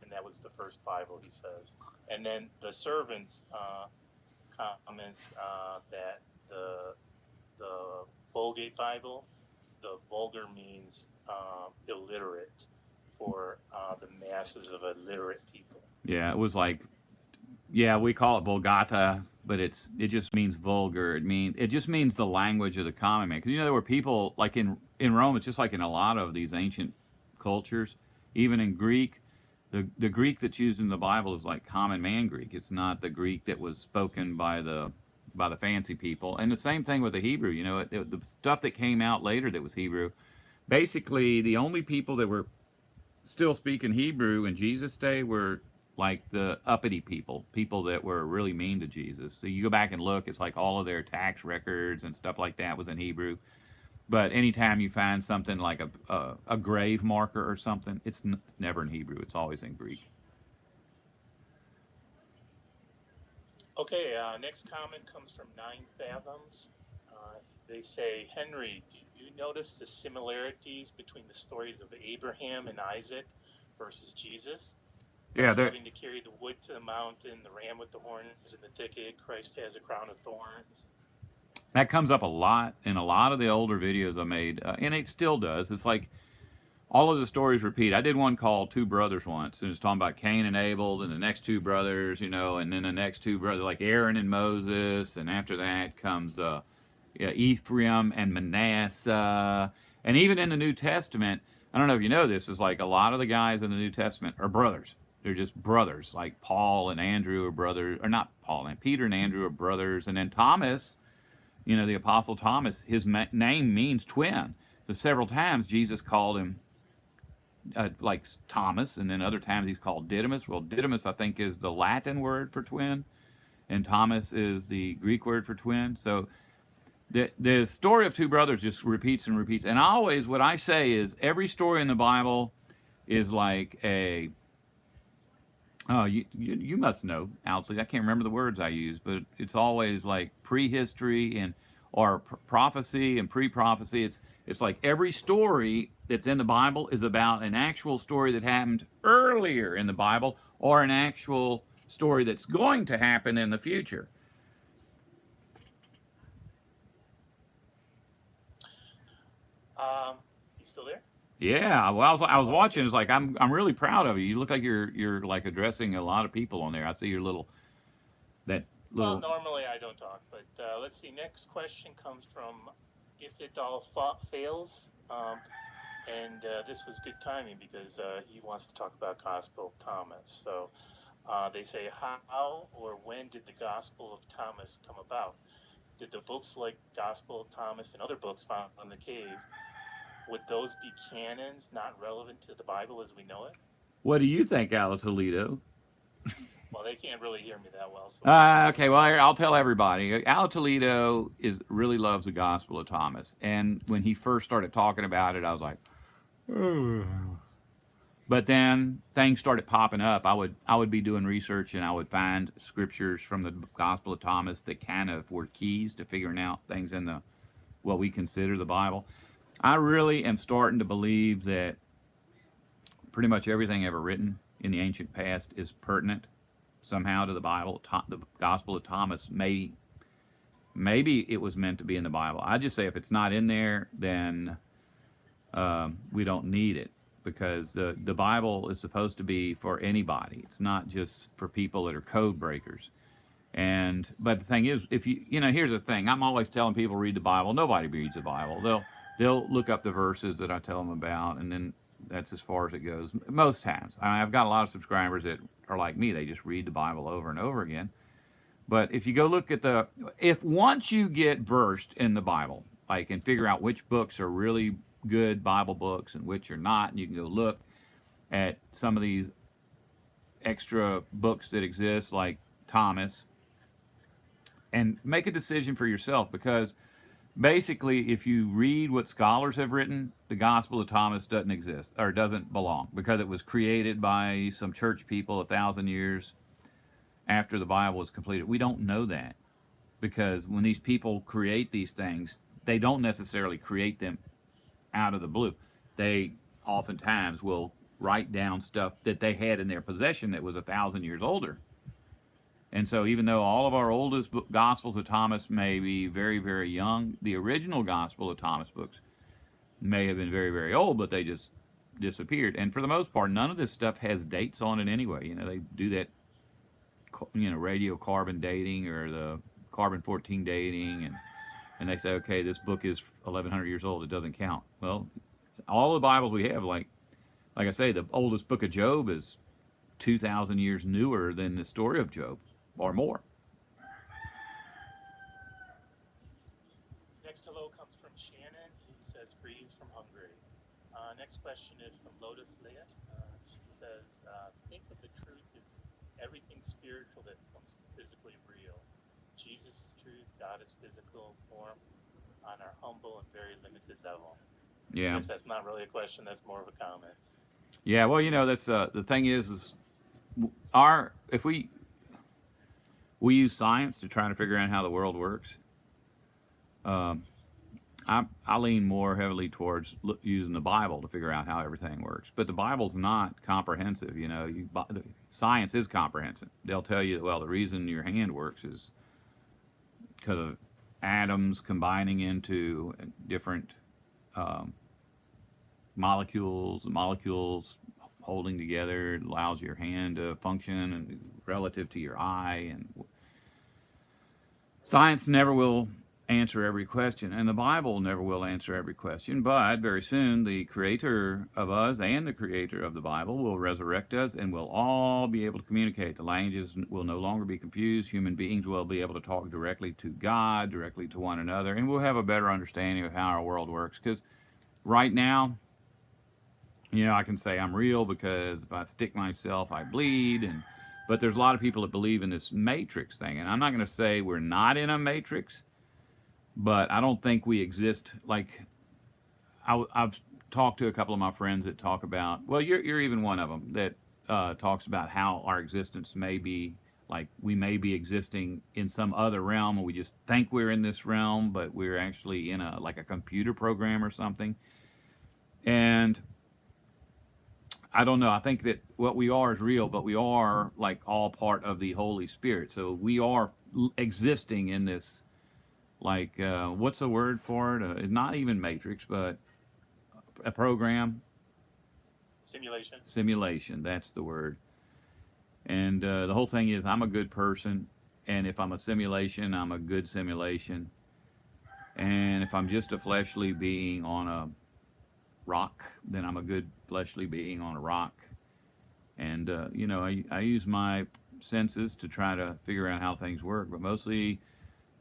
and that was the first Bible, he says. And then the servants comments that the Vulgate Bible, the vulgar means illiterate for the masses of illiterate people. Yeah, it was like, yeah, we call it Vulgata, but it just means vulgar. It just means the language of the common man. Because there were people like in Rome. It's just like in a lot of these ancient cultures, even in Greek. The Greek that's used in the Bible is like common man Greek. It's not the Greek that was spoken by the fancy people. And the same thing with the Hebrew. The stuff that came out later that was Hebrew. Basically, the only people that were still speaking Hebrew in Jesus' day were like the uppity people that were really mean to Jesus. So you go back and look, it's like all of their tax records and stuff like that was in Hebrew. But anytime you find something like a grave marker or something, it's never in Hebrew. It's always in Greek. Okay, next comment comes from Nine Fathoms. They say, Henry, do you notice the similarities between the stories of Abraham and Isaac versus Jesus? Yeah, Having to carry the wood to the mountain, the ram with the horns in the thicket, Christ has a crown of thorns. that comes up a lot in a lot of the older videos I made, and it still does. It's like all of the stories repeat. I did one called Two Brothers once, and it's talking about Cain and Abel, and the next two brothers, and then the next two brothers, like Aaron and Moses, and after that comes Ephraim and Manasseh. And even in the New Testament, I don't know if you know this, is like a lot of the guys in the New Testament are brothers. They're just brothers, like Paul and Andrew are brothers, or not Paul and Peter and Andrew are brothers, and then Thomas, the Apostle Thomas, his name means twin. So several times Jesus called him like Thomas, and then other times he's called Didymus. Well, Didymus, I think, is the Latin word for twin, and Thomas is the Greek word for twin. So the story of two brothers just repeats and repeats. And what I say is every story in the Bible is like a, oh, you must know, Altley. I can't remember the words I use, but it's always like prehistory or prophecy and pre-prophecy. It's like every story that's in the Bible is about an actual story that happened earlier in the Bible or an actual story that's going to happen in the future. You still there? Yeah, well, I was watching. It's like I'm really proud of you. You look like you're like addressing a lot of people on there. I see your little. Well, normally I don't talk, but let's see. Next question comes from If It All Fails, and this was good timing because he wants to talk about Gospel of Thomas. So they say, how or when did the Gospel of Thomas come about? Did the books like Gospel of Thomas and other books found in the cave, would those be canons not relevant to the Bible as we know it? What do you think, Ala Toledo? Well, they can't really hear me that well. So okay, well, I'll tell everybody. Ala Toledo really loves the Gospel of Thomas, and when he first started talking about it, I was like, but then things started popping up. I would be doing research, and I would find scriptures from the Gospel of Thomas that kind of were keys to figuring out things in what we consider the Bible. I really am starting to believe that pretty much everything ever written in the ancient past is pertinent somehow to the Bible. The Gospel of Thomas, maybe it was meant to be in the Bible. I just say if it's not in there, then we don't need it, because the Bible is supposed to be for anybody. It's not just for people that are code breakers. But the thing is, if here's the thing. I'm always telling people read the Bible. Nobody reads the Bible. They'll look up the verses that I tell them about, and then that's as far as it goes. Most times, I've got a lot of subscribers that are like me. They just read the Bible over and over again. But if you go look at if once you get versed in the Bible, like, and figure out which books are really good Bible books and which are not. And you can go look at some of these extra books that exist, like Thomas, and make a decision for yourself, because basically, if you read what scholars have written, the Gospel of Thomas doesn't exist or doesn't belong, because it was created by some church people 1,000 years after the Bible was completed. We don't know that, because when these people create these things, they don't necessarily create them out of the blue. They oftentimes will write down stuff that they had in their possession that was 1,000 years older. And so, even though all of our oldest Gospels of Thomas may be very, very young, the original Gospel of Thomas books may have been very, very old, but they just disappeared. And for the most part, none of this stuff has dates on it anyway. They do that, radiocarbon dating or the carbon 14 dating, and they say, okay, this book is 1,100 years old. It doesn't count. Well, all the Bibles we have, like I say, the oldest book of Job is 2,000 years newer than the story of Job, or more. Next hello comes from Shannon. He says, greetings from Hungary. Next question is from Lotus Leah. She says, think of the truth as everything spiritual that becomes physically real. Jesus is truth, God is physical form on our humble and very limited level. Yeah. I guess that's not really a question, that's more of a comment. Yeah, well, that's the thing is if we use science to try to figure out how the world works. I lean more heavily towards using the Bible to figure out how everything works. But the Bible's not comprehensive. Science is comprehensive. They'll tell you, well, the reason your hand works is because of atoms combining into different molecules. The molecules holding together allows your hand to function and relative to your eye. And science never will answer every question, and the Bible never will answer every question, but very soon the creator of us and the creator of the Bible will resurrect us, and we'll all be able to communicate. The languages will no longer be confused. Human beings will be able to talk directly to God, directly to one another, and we'll have a better understanding of how our world works. Because right now, I can say I'm real because if I stick myself, I bleed, but there's a lot of people that believe in this matrix thing, and I'm not going to say we're not in a matrix, but I don't think we exist. Like, I've talked to a couple of my friends that talk about, well, you're even one of them, that talks about how our existence may be, like, we may be existing in some other realm, and we just think we're in this realm, but we're actually in a computer program or something. And I don't know. I think that what we are is real, but we are like all part of the Holy Spirit. So we are existing in this, like, what's the word for it? Not even matrix, but a program. Simulation. Simulation, that's the word. And the whole thing is, I'm a good person, and if I'm a simulation, I'm a good simulation. And if I'm just a fleshly being on a rock, then I'm a good fleshly being on a rock. And I use my senses to try to figure out how things work, but mostly,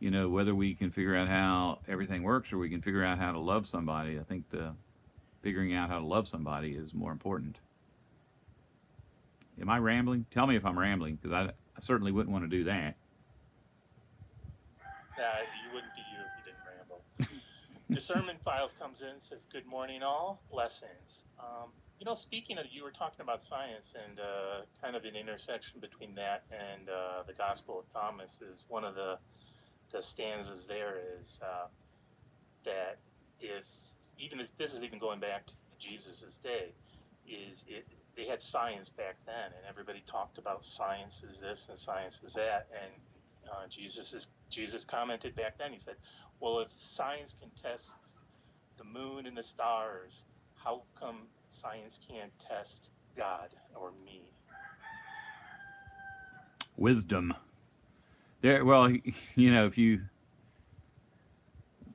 whether we can figure out how everything works or we can figure out how to love somebody, I think the figuring out how to love somebody is more important. Am I rambling? Tell me if I'm rambling, because I certainly wouldn't want to do that. You wouldn't be you if you didn't ramble. Discernment Files comes in, says, good morning all, blessings. Speaking of, you were talking about science, and kind of an intersection between that and the Gospel of Thomas is one of the stanzas there is that this is even going back to Jesus' day, they had science back then, and everybody talked about science is this and science is that, and Jesus commented back then. He said, well, if science can test the moon and the stars, how come science can't test God or me? Wisdom. Well, if you...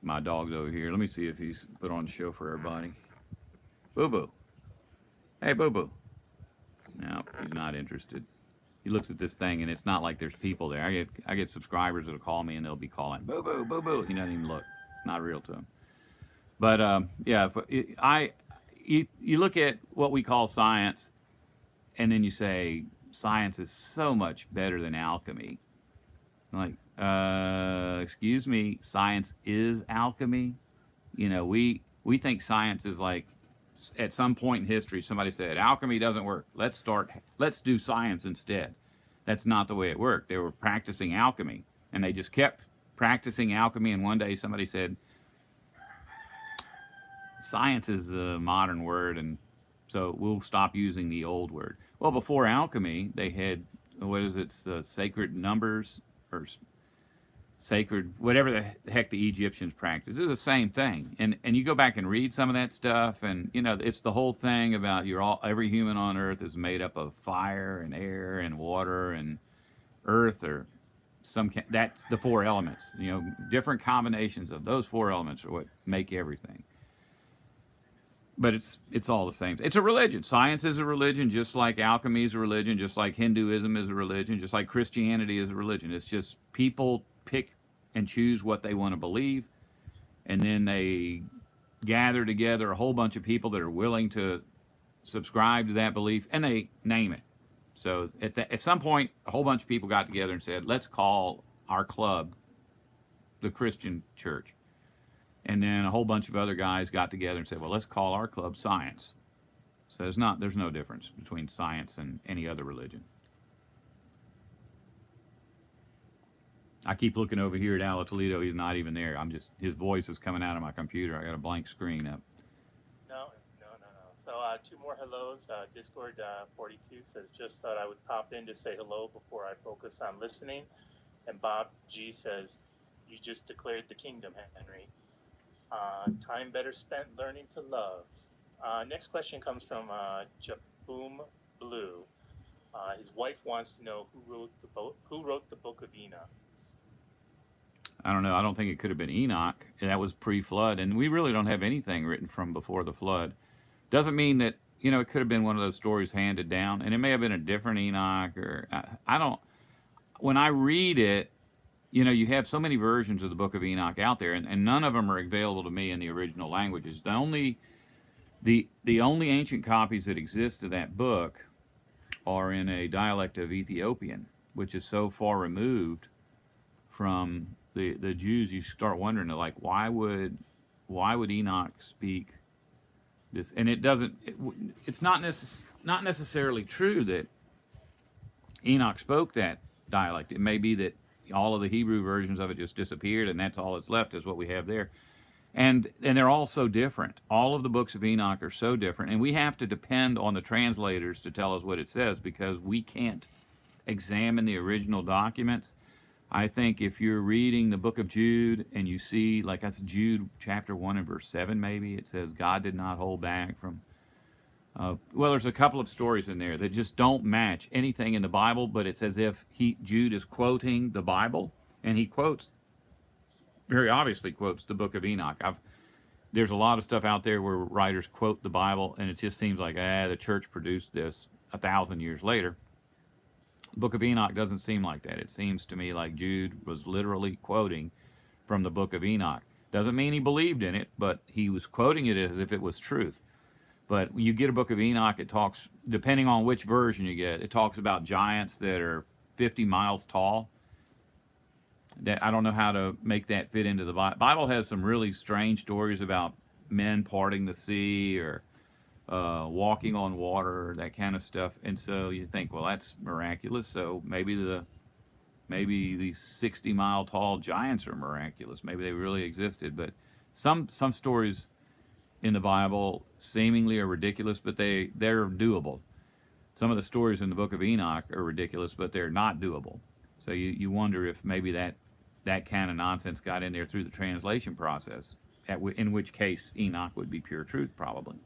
My dog's over here. Let me see if he's put on a show for everybody. Boo-boo. Hey, Boo-boo. No, he's not interested. He looks at this thing, and it's not like there's people there. I get subscribers that'll call me, and they'll be calling, Boo-boo, Boo-boo. He doesn't even look. It's not real to him. But yeah, you look at what we call science, and then you say science is so much better than alchemy. Like, excuse me, science is alchemy. You know, we think science is like at some point in history somebody said alchemy doesn't work. Let's do science instead. That's not the way it worked. They were practicing alchemy, and they just kept practicing alchemy. And one day somebody said science is a modern word, and so we'll stop using the old word. Well, before alchemy, they had what is it, sacred numbers or sacred whatever the heck the Egyptians practiced. It's the same thing, and you go back and read some of that stuff, and you know it's the whole thing about every human on earth is made up of fire and air and water and earth or that's the four elements. You know, different combinations of those four elements are what make everything. But it's all the same. It's a religion. Science is a religion, just like alchemy is a religion, just like Hinduism is a religion, just like Christianity is a religion. It's just people pick and choose what they want to believe, and then they gather together a whole bunch of people that are willing to subscribe to that belief, and they name it. So at some point, a whole bunch of people got together and said, let's call our club the Christian Church. And then a whole bunch of other guys got together and said, well, let's call our club science. So there's no difference between science and any other religion. I keep looking over here at Al Toledo. He's not even there. His voice is coming out of my computer. I got a blank screen up. No. So two more hellos. Discord 42 says, just thought I would pop in to say hello before I focus on listening. And Bob G says, you just declared the kingdom, Henry. Time better spent learning to love. Next question comes from Jaboom Blue. His wife wants to know who wrote the Book of Enoch. I don't know. I don't think it could have been Enoch. That was pre-flood, and we really don't have anything written from before the flood. Doesn't mean that it could have been one of those stories handed down, and it may have been a different Enoch, or I don't. When I read it, you have so many versions of the Book of Enoch out there, and none of them are available to me in the original languages. The only ancient copies that exist of that book are in a dialect of Ethiopian, which is so far removed from the Jews. You start wondering, like, why would Enoch speak this? And it's not necessarily true that Enoch spoke that dialect. It may be that all of the Hebrew versions of it just disappeared, and that's all that's left is what we have there. And they're all so different. All of the books of Enoch are so different, and we have to depend on the translators to tell us what it says because we can't examine the original documents. I think if you're reading the book of Jude and you see, like that's Jude chapter 1 and verse 7 maybe, it says God did not hold back from there's a couple of stories in there that just don't match anything in the Bible, but it's as if Jude is quoting the Bible, and he very obviously quotes the Book of Enoch. There's a lot of stuff out there where writers quote the Bible, and it just seems like, the church produced this 1,000 years later. The Book of Enoch doesn't seem like that. It seems to me like Jude was literally quoting from the Book of Enoch. Doesn't mean he believed in it, but he was quoting it as if it was truth. But you get a Book of Enoch, it talks, depending on which version you get, it talks about giants that are 50 miles tall. That I don't know how to make that fit into the Bible. Bible has some really strange stories about men parting the sea or walking on water, that kind of stuff. And so you think, well, that's miraculous. So maybe these 60-mile tall giants are miraculous. Maybe they really existed. But some stories in the Bible seemingly are ridiculous, but they're doable. Some of the stories in the Book of Enoch are ridiculous, but they're not doable. So you wonder if maybe that kind of nonsense got in there through the translation process, in which case Enoch would be pure truth probably.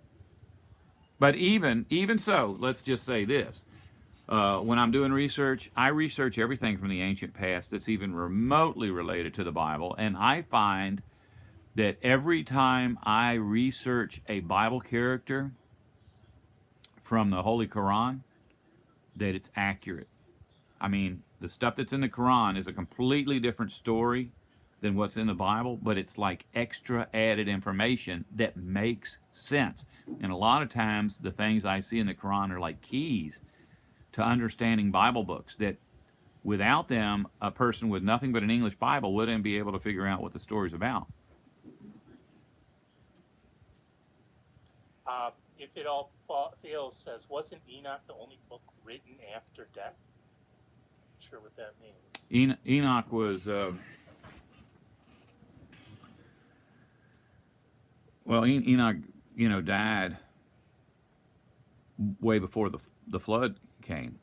But even so, let's just say this. When I'm doing research, I research everything from the ancient past that's even remotely related to the Bible, and I find that every time I research a Bible character from the Holy Quran, that it's accurate. I mean, the stuff that's in the Quran is a completely different story than what's in the Bible, but it's like extra added information that makes sense. And a lot of times the things I see in the Quran are like keys to understanding Bible books that without them, a person with nothing but an English Bible wouldn't be able to figure out what the story's about. If it all fails, says, wasn't Enoch the only book written after death? Not sure what that means. Enoch was, Enoch, died way before the flood came.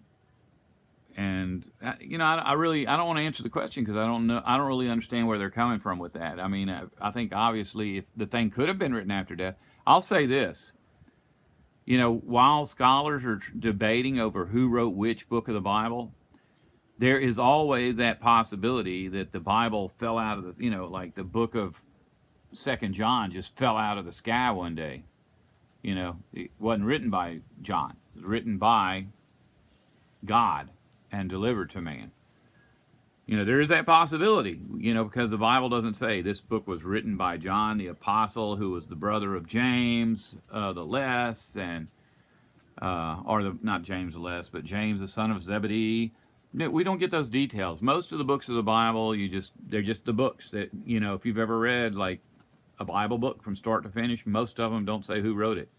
And I don't want to answer the question because I don't really understand where they're coming from with that. I mean, I think obviously if the thing could have been written after death, I'll say this. While scholars are debating over who wrote which book of the Bible, there is always that possibility that the Bible fell out of the, like the book of 2nd John just fell out of the sky one day. It wasn't written by John. It was written by God and delivered to man. There is that possibility, because the Bible doesn't say this book was written by John the Apostle, who was the brother of James the Less, and not James the Less, but James the son of Zebedee. We don't get those details. Most of the books of the Bible, they're just the books that, if you've ever read like a Bible book from start to finish, most of them don't say who wrote it.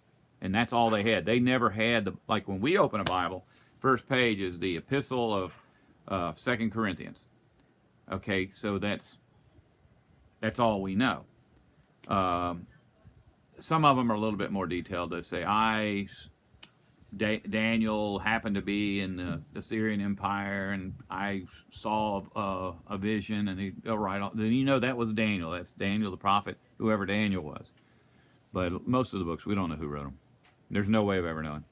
And that's all they had. They never had like when we open a Bible, first page is the epistle of 2 Corinthians. Okay, so that's all we know. Some of them are a little bit more detailed. They say, Daniel happened to be in the Assyrian Empire, and I saw a vision, and they'll write on. Then that was Daniel. That's Daniel the prophet, whoever Daniel was. But most of the books, we don't know who wrote them. There's no way of ever knowing.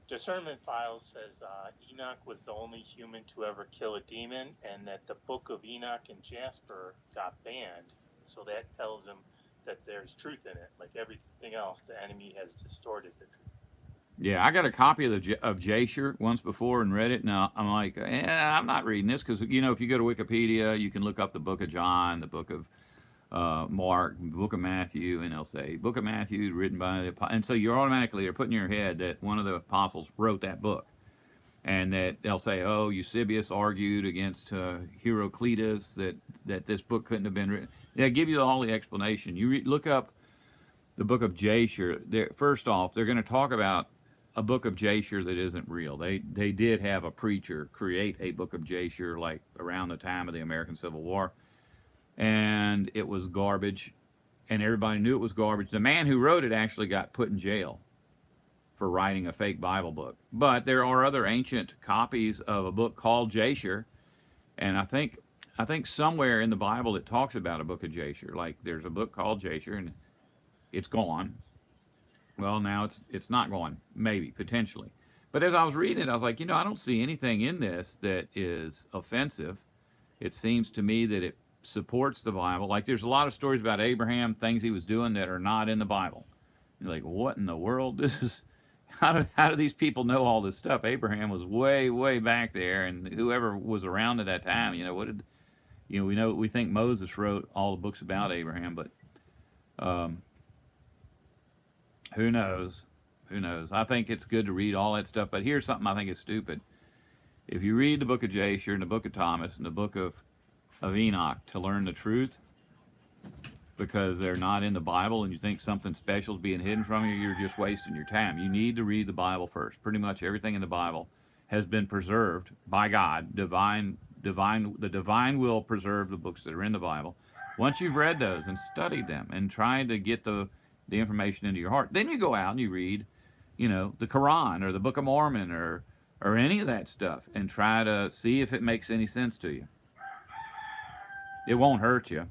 Discernment Files says Enoch was the only human to ever kill a demon, and that the book of Enoch and Jasper got banned. So that tells him that there's truth in it. Like everything else, the enemy has distorted the truth. Yeah, I got a copy of Jasher once before and read it, and I'm like, I'm not reading this because, if you go to Wikipedia, you can look up the book of John, the book of Mark, the book of Matthew, and they'll say, book of Matthew written by the apostles. And so they're putting in your head that one of the apostles wrote that book. And that they'll say, Eusebius argued against Heraclitus that this book couldn't have been written. They give you all the explanation. You look up the book of Jasher. First off, they're going to talk about a book of Jasher that isn't real. They did have a preacher create a book of Jasher like around the time of the American Civil War. And it was garbage, and everybody knew it was garbage. The man who wrote it actually got put in jail for writing a fake Bible book. But there are other ancient copies of a book called Jasher, and I think somewhere in the Bible it talks about a book of Jasher. Like there's a book called Jasher, and it's gone. Well, now it's not gone, maybe, potentially. But as I was reading it, I was like, I don't see anything in this that is offensive. It seems to me that it supports the Bible. Like there's a lot of stories about Abraham, things he was doing that are not in the Bible. You're like, what in the world? This is how do these people know all this stuff? Abraham was way, way back there, and whoever was around at that time, we think Moses wrote all the books about Abraham, but who knows? Who knows? I think it's good to read all that stuff, but here's something I think is stupid. If you read the book of Jasher and the book of Thomas and the book of Enoch to learn the truth because they're not in the Bible and you think something special is being hidden from you, you're just wasting your time. You need to read the Bible first. Pretty much everything in the Bible has been preserved by God. The divine will preserve the books that are in the Bible. Once you've read those and studied them and tried to get the information into your heart, then you go out and you read, the Quran or the Book of Mormon or any of that stuff and try to see if it makes any sense to you. It won't hurt you.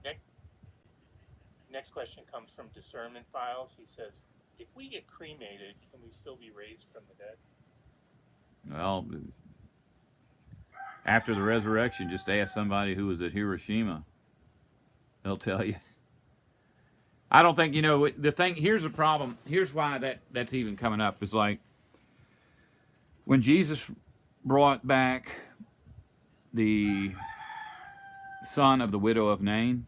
Next question comes from Discernment Files. He says, if we get cremated, can we still be raised from the dead? Well, after the resurrection, just ask somebody who was at Hiroshima. They'll tell you. I don't think, the thing, here's the problem. Here's why that's even coming up. It's like when Jesus brought back the son of the widow of Nain.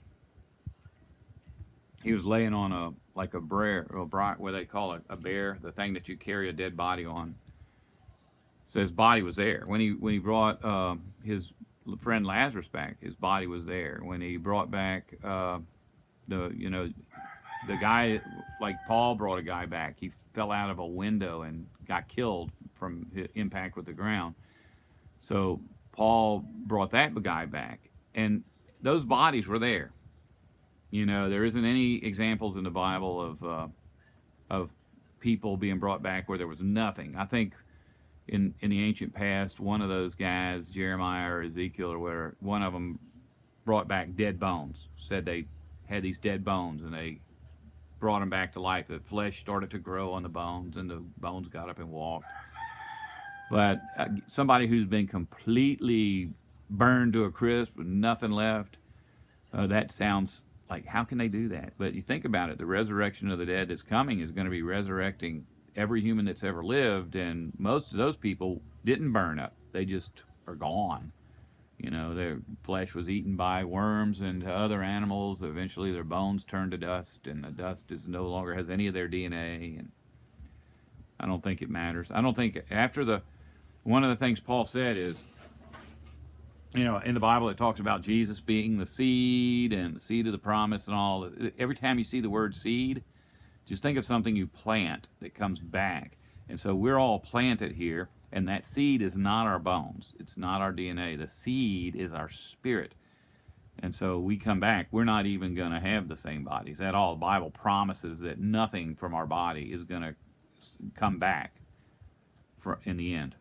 He was laying on a bear, or what they call it, a bear, the thing that you carry a dead body on. So his body was there when he brought his friend Lazarus back. His body was there when he brought back the guy, like Paul brought a guy back. He fell out of a window and got killed from impact with the ground. So Paul brought that guy back, and those bodies were there. There isn't any examples in the Bible of people being brought back where there was nothing. I think in the ancient past, one of those guys, Jeremiah or Ezekiel or whatever, one of them brought back dead bones. Said they had these dead bones, and they brought them back to life. The flesh started to grow on the bones, and the bones got up and walked. But somebody who's been completely burned to a crisp with nothing left, that sounds like, how can they do that? But you think about it, the resurrection of the dead that's coming is going to be resurrecting every human that's ever lived, and most of those people didn't burn up. They just are gone. Their flesh was eaten by worms and other animals. Eventually their bones turned to dust, and the dust is no longer has any of their DNA, and I don't think it matters. I don't think one of the things Paul said is, in the Bible it talks about Jesus being the seed and the seed of the promise and all. Every time you see the word seed, just think of something you plant that comes back. And so we're all planted here, and that seed is not our bones. It's not our DNA. The seed is our spirit. And so we come back, we're not even going to have the same bodies at all. The Bible promises that nothing from our body is going to come back in the end.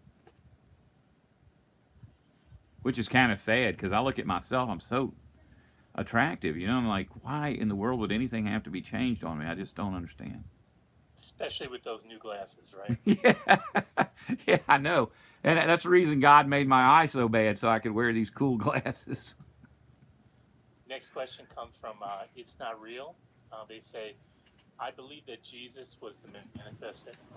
Which is kind of sad, because I look at myself, I'm so attractive. I'm like, why in the world would anything have to be changed on me? I just don't understand. Especially with those new glasses, right? Yeah, I know. And that's the reason God made my eye so bad, so I could wear these cool glasses. Next question comes from It's Not Real. They say, I believe that Jesus was the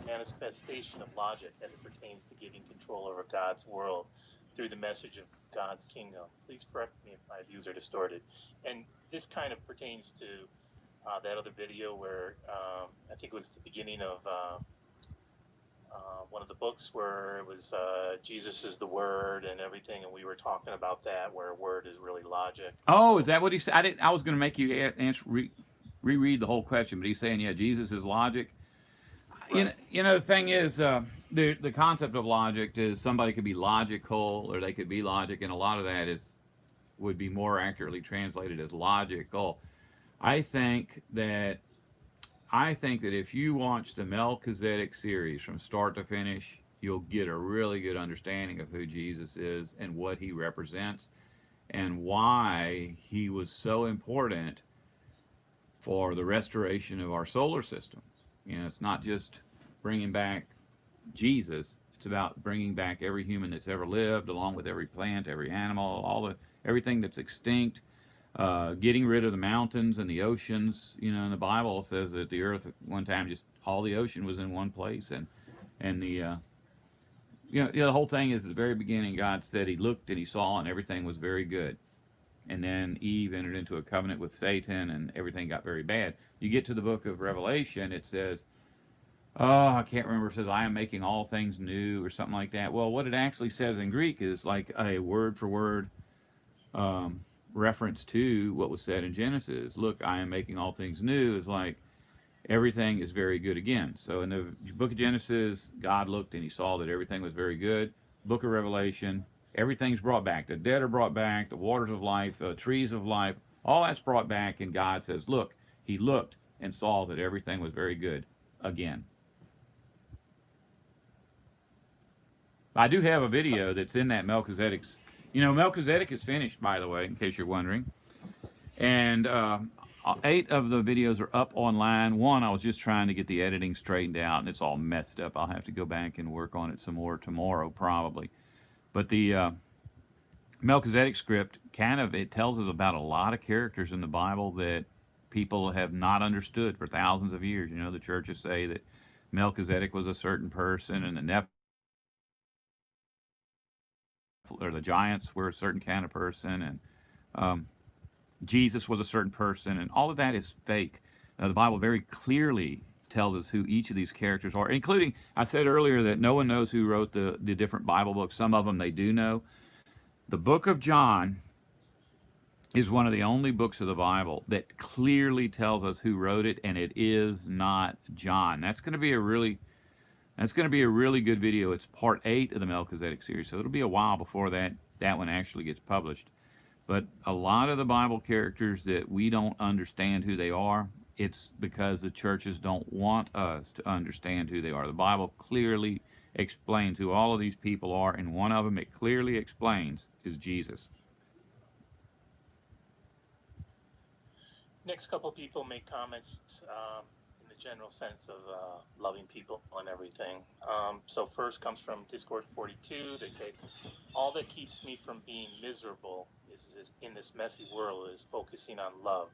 manifestation of logic as it pertains to giving control over God's world through the message of God's kingdom. Please correct me if my views are distorted. And this kind of pertains to that other video where I think it was the beginning of one of the books where it was Jesus is the Word and everything, and we were talking about that, where word is really logic. Oh, is that what he said? I was going to make you answer, reread the whole question, but he's saying, yeah, Jesus is logic. Right. The thing is, the concept of logic is somebody could be logical or they could be logic, and a lot of that would be more accurately translated as logical. I think that if you watch the Melchizedek series from start to finish, you'll get a really good understanding of who Jesus is and what he represents and why he was so important for the restoration of our solar system. It's not just bringing back Jesus. It's about bringing back every human that's ever lived, along with every plant, every animal, everything that's extinct. Getting rid of the mountains and the oceans. And the Bible says that the earth at one time, just all the ocean was in one place, and the the whole thing is, at the very beginning, God said he looked and he saw, and everything was very good. And then Eve entered into a covenant with Satan, and everything got very bad. You get to the book of Revelation, it says, I can't remember, it says, I am making all things new, or something like that. Well, what it actually says in Greek is like a word for word reference to what was said in Genesis. Look, I am making all things new is like everything is very good again. So in the book of Genesis, God looked and he saw that everything was very good. Book of Revelation, everything's brought back. The dead are brought back, the waters of life, trees of life, all that's brought back, and God says, look, he looked and saw that everything was very good again. I do have a video that's in that Melchizedek's. Melchizedek is finished, by the way, in case you're wondering. And 8 of the videos are up online. One, I was just trying to get the editing straightened out, and it's all messed up. I'll have to go back and work on it some more tomorrow, probably. But the Melchizedek script it tells us about a lot of characters in the Bible that people have not understood for thousands of years. The churches say that Melchizedek was a certain person, and the giants were a certain kind of person, and Jesus was a certain person, and all of that is fake. The Bible very clearly tells us who each of these characters are, including, I said earlier that no one knows who wrote the different Bible books. Some of them they do know. The book of John is one of the only books of the Bible that clearly tells us who wrote it, and it is not John. That's going to be a really good video. It's part 8 of the Melchizedek series, so it'll be a while before that one actually gets published. But a lot of the Bible characters that we don't understand who they are, it's because the churches don't want us to understand who they are. The Bible clearly explains who all of these people are, and one of them it clearly explains is Jesus. Next couple people make comments in the general sense of loving people and everything. So first comes from Discord 42. They say, all that keeps me from being miserable is in this messy world is focusing on love.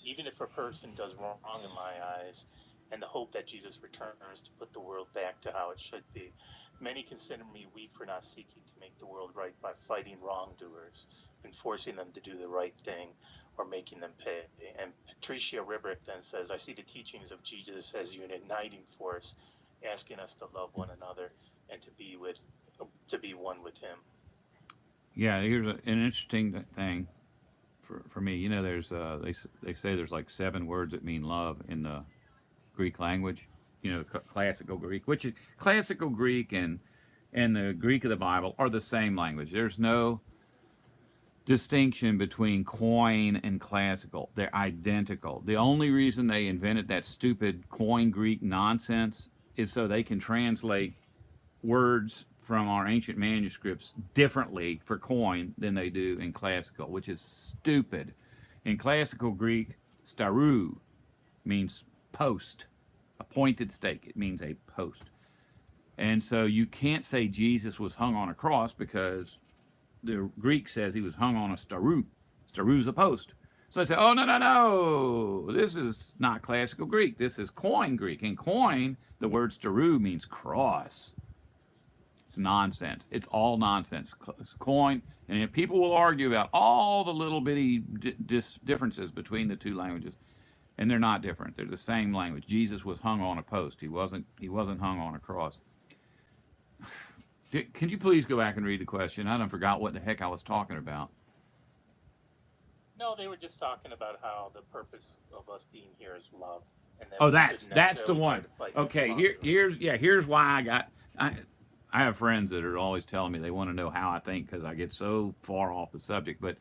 Even if a person does wrong in my eyes, and the hope that Jesus returns to put the world back to how it should be. Many consider me weak for not seeking to make the world right by fighting wrongdoers and forcing them to do the right thing or making them pay. And Patricia Ribrick then says, I see the teachings of Jesus as a uniting force, asking us to love one another and to be one with him. Yeah, here's an interesting thing for me. You know, there's they say there's like 7 words that mean love in the Greek language. You know, classical Greek, which is classical Greek and the Greek of the Bible are the same language. There's no distinction between Koine and classical. They're identical. The only reason they invented that stupid Koine Greek nonsense is so they can translate words from our ancient manuscripts differently for Koine than they do in classical, which is stupid. In classical Greek, starou means post, a pointed stake. It means a post. And so you can't say Jesus was hung on a cross because the Greek says he was hung on a starou. Starou's a post. So they say, oh, no. This is not classical Greek. This is Koine Greek. In Koine, the word starou means cross. It's nonsense. It's all nonsense. It's Koine. And people will argue about all the little bitty differences between the two languages. And they're not different. They're the same language. Jesus was hung on a post. He wasn't hung on a cross. Can you please go back and read the question? I done forgot what the heck I was talking about. No, they were just talking about how the purpose of us being here is love. And Oh, that's the one. Okay, here's why I have friends that are always telling me they want to know how I think because I get so far off the subject. But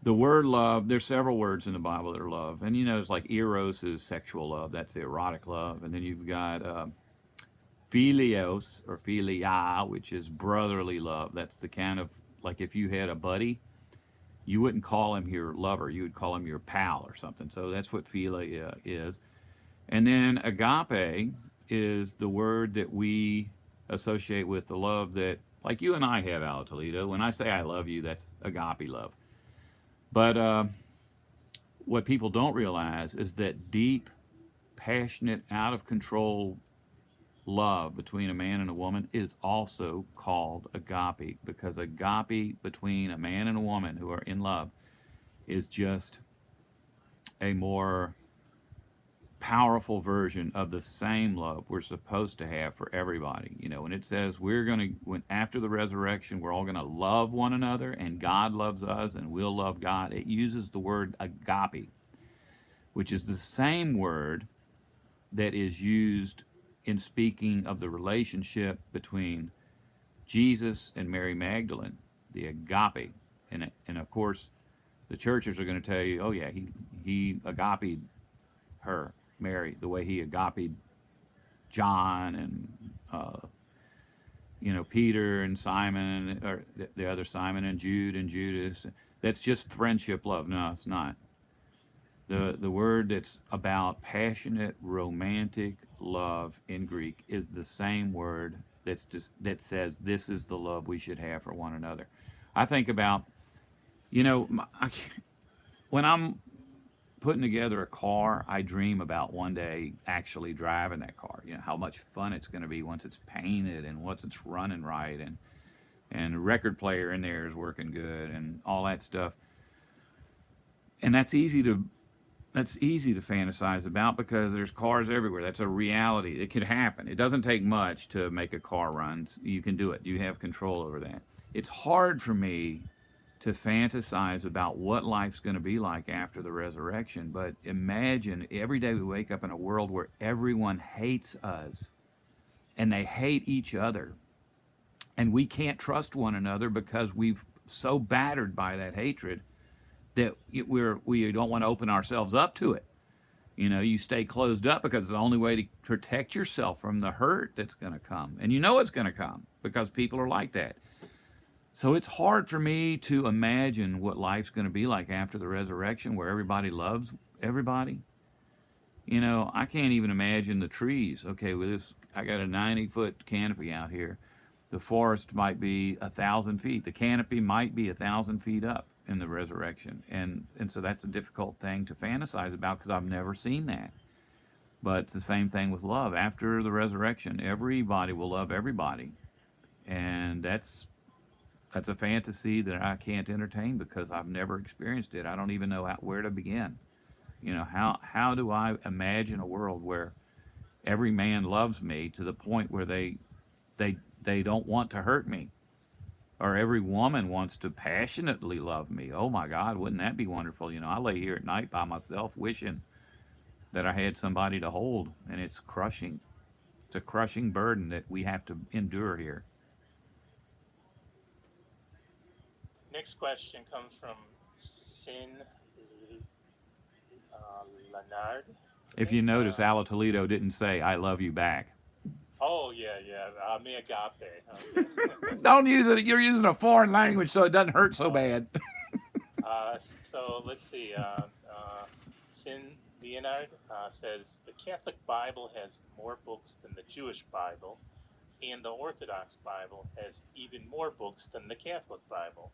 the word love, there's several words in the Bible that are love. And, you know, it's like eros is sexual love. That's the erotic love. And then you've got philios or philia, which is brotherly love. That's the kind of, like if you had a buddy, you wouldn't call him your lover. You would call him your pal or something. So that's what philia is. And then agape is the word that we associate with the love that, like you and I have, Al Toledo. When I say I love you, that's agape love. But what people don't realize is that deep, passionate, out of control love between a man and a woman is also called agape, because agape between a man and a woman who are in love is just a more powerful version of the same love we're supposed to have for everybody. You know, when it says after the resurrection, we're all going to love one another and God loves us and we'll love God, it uses the word agape, which is the same word that is used in speaking of the relationship between Jesus and Mary Magdalene, the agape. And of course, the churches are going to tell you, oh yeah, he agape'd her, Mary, the way he agape'd John and Peter and Simon, or the other Simon and Jude and Judas. That's just friendship love. No, it's not. The word that's about passionate, romantic love in Greek is the same word that says this is the love we should have for one another. I think about, when I'm putting together a car, I dream about one day actually driving that car. You know, how much fun it's going to be once it's painted and once it's running right and the record player in there is working good and all that stuff. And that's easy to fantasize about because there's cars everywhere. That's a reality. It could happen. It doesn't take much to make a car run. You can do it. You have control over that. It's hard for me to fantasize about what life's going to be like after the resurrection, but imagine every day we wake up in a world where everyone hates us and they hate each other. And we can't trust one another because we've so battered by that hatred that we don't want to open ourselves up to it. You know, you stay closed up because it's the only way to protect yourself from the hurt that's going to come. And you know it's going to come because people are like that. So it's hard for me to imagine what life's going to be like after the resurrection where everybody loves everybody. You know, I can't even imagine the trees. Okay, with this, I got a 90-foot canopy out here. The forest might be 1,000 feet. The canopy might be 1,000 feet up in the resurrection. And so that's a difficult thing to fantasize about because I've never seen that. But it's the same thing with love. After the resurrection, everybody will love everybody. And that's a fantasy that I can't entertain because I've never experienced it. I don't even know where to begin. You know, how do I imagine a world where every man loves me to the point where they don't want to hurt me? Or every woman wants to passionately love me. Oh my God, wouldn't that be wonderful? You know, I lay here at night by myself wishing that I had somebody to hold, and it's crushing. It's a crushing burden that we have to endure here. Next question comes from Sin Leonard. If you notice, Ala Toledo didn't say, I love you back. Oh, yeah. Me agape. Okay. Don't use it. You're using a foreign language so it doesn't hurt so bad. So let's see. Sin Leonard says the Catholic Bible has more books than the Jewish Bible, and the Orthodox Bible has even more books than the Catholic Bible.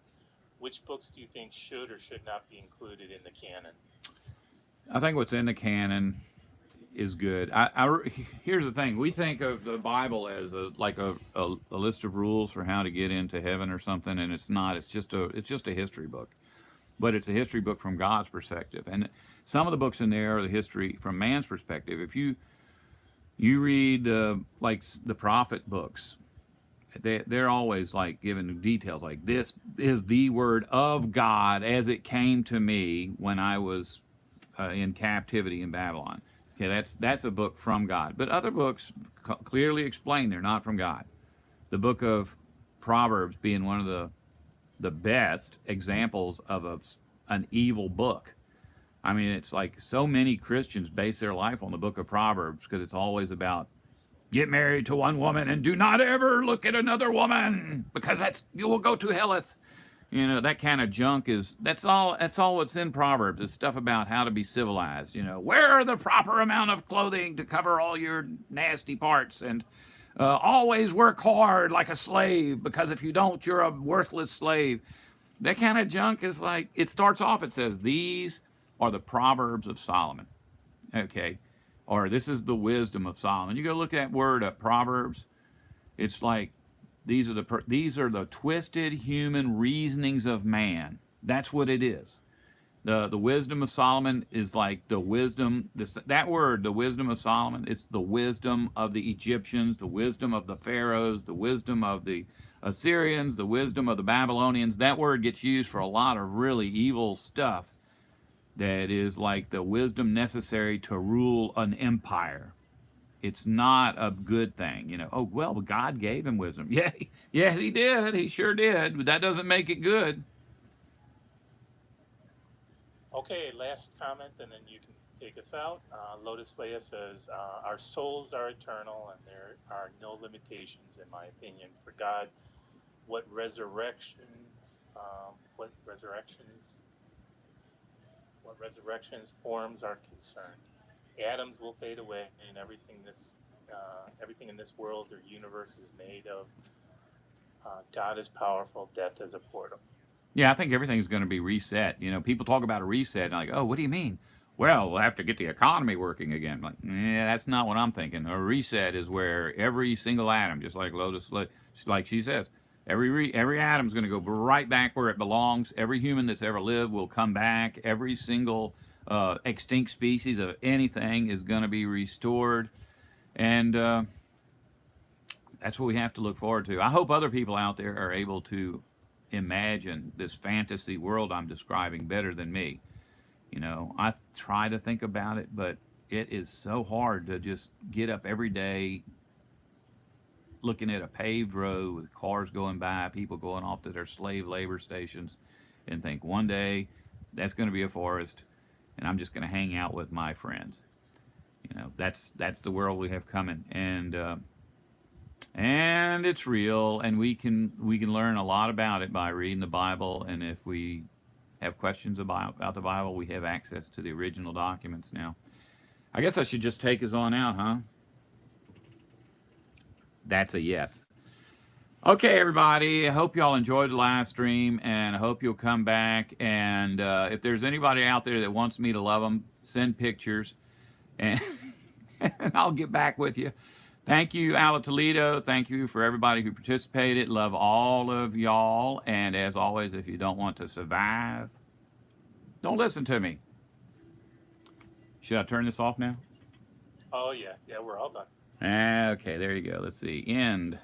Which books do you think should or should not be included in the canon? I think what's in the canon is good. Here's the thing: we think of the Bible as a list of rules for how to get into heaven or something, and it's not. It's just a history book, but it's a history book from God's perspective. And some of the books in there are the history from man's perspective. If you read like the prophet books, they're always like giving details like this is the word of God as it came to me when I was in captivity in Babylon. Okay, that's a book from God. But other books clearly explain they're not from God. The book of Proverbs being one of the best examples of an evil book. I mean, it's like so many Christians base their life on the book of Proverbs because it's always about get married to one woman and do not ever look at another woman because you will go to helleth. You know, that kind of junk that's all what's in Proverbs is stuff about how to be civilized. You know, wear the proper amount of clothing to cover all your nasty parts and always work hard like a slave because if you don't, you're a worthless slave. That kind of junk is like, it starts off, it says, these are the Proverbs of Solomon. Okay. Or this is the wisdom of Solomon. You go look at that word Proverbs. It's like these are the twisted human reasonings of man. That's what it is. The wisdom of Solomon is like the wisdom. That word, the wisdom of Solomon. It's the wisdom of the Egyptians, the wisdom of the pharaohs, the wisdom of the Assyrians, the wisdom of the Babylonians. That word gets used for a lot of really evil stuff. That is like the wisdom necessary to rule an empire. It's not a good thing, you know. Oh, well, God gave him wisdom. Yeah, he did. He sure did. But that doesn't make it good. Okay, last comment, and then you can take us out. Lotus Leia says, our souls are eternal, and there are no limitations, in my opinion, for God. What resurrections forms are concerned. Atoms will fade away, and everything in this world or universe is made of. God is powerful. Death is a portal. Yeah, I think everything's going to be reset. You know, people talk about a reset, and like, oh, what do you mean? Well, we'll have to get the economy working again. Like, yeah, that's not what I'm thinking. A reset is where every single atom, just like like she says, Every atom's going to go right back where it belongs. Every human that's ever lived will come back. Every single extinct species of anything is going to be restored. And that's what we have to look forward to. I hope other people out there are able to imagine this fantasy world I'm describing better than me. You know, I try to think about it, but it is so hard to just get up every day looking at a paved road with cars going by, people going off to their slave labor stations, and think one day that's going to be a forest and I'm just going to hang out with my friends. You know, that's the world we have coming. And it's real, and we can learn a lot about it by reading the Bible. And if we have questions about the Bible, we have access to the original documents now. I guess I should just take us on out, huh? That's a yes. Okay, everybody. I hope y'all enjoyed the live stream, and I hope you'll come back. And if there's anybody out there that wants me to love them, send pictures, and, and I'll get back with you. Thank you, Ala Toledo. Thank you for everybody who participated. Love all of y'all. And as always, if you don't want to survive, don't listen to me. Should I turn this off now? Oh, yeah. Yeah, we're all done. Okay, there you go. Let's see. End.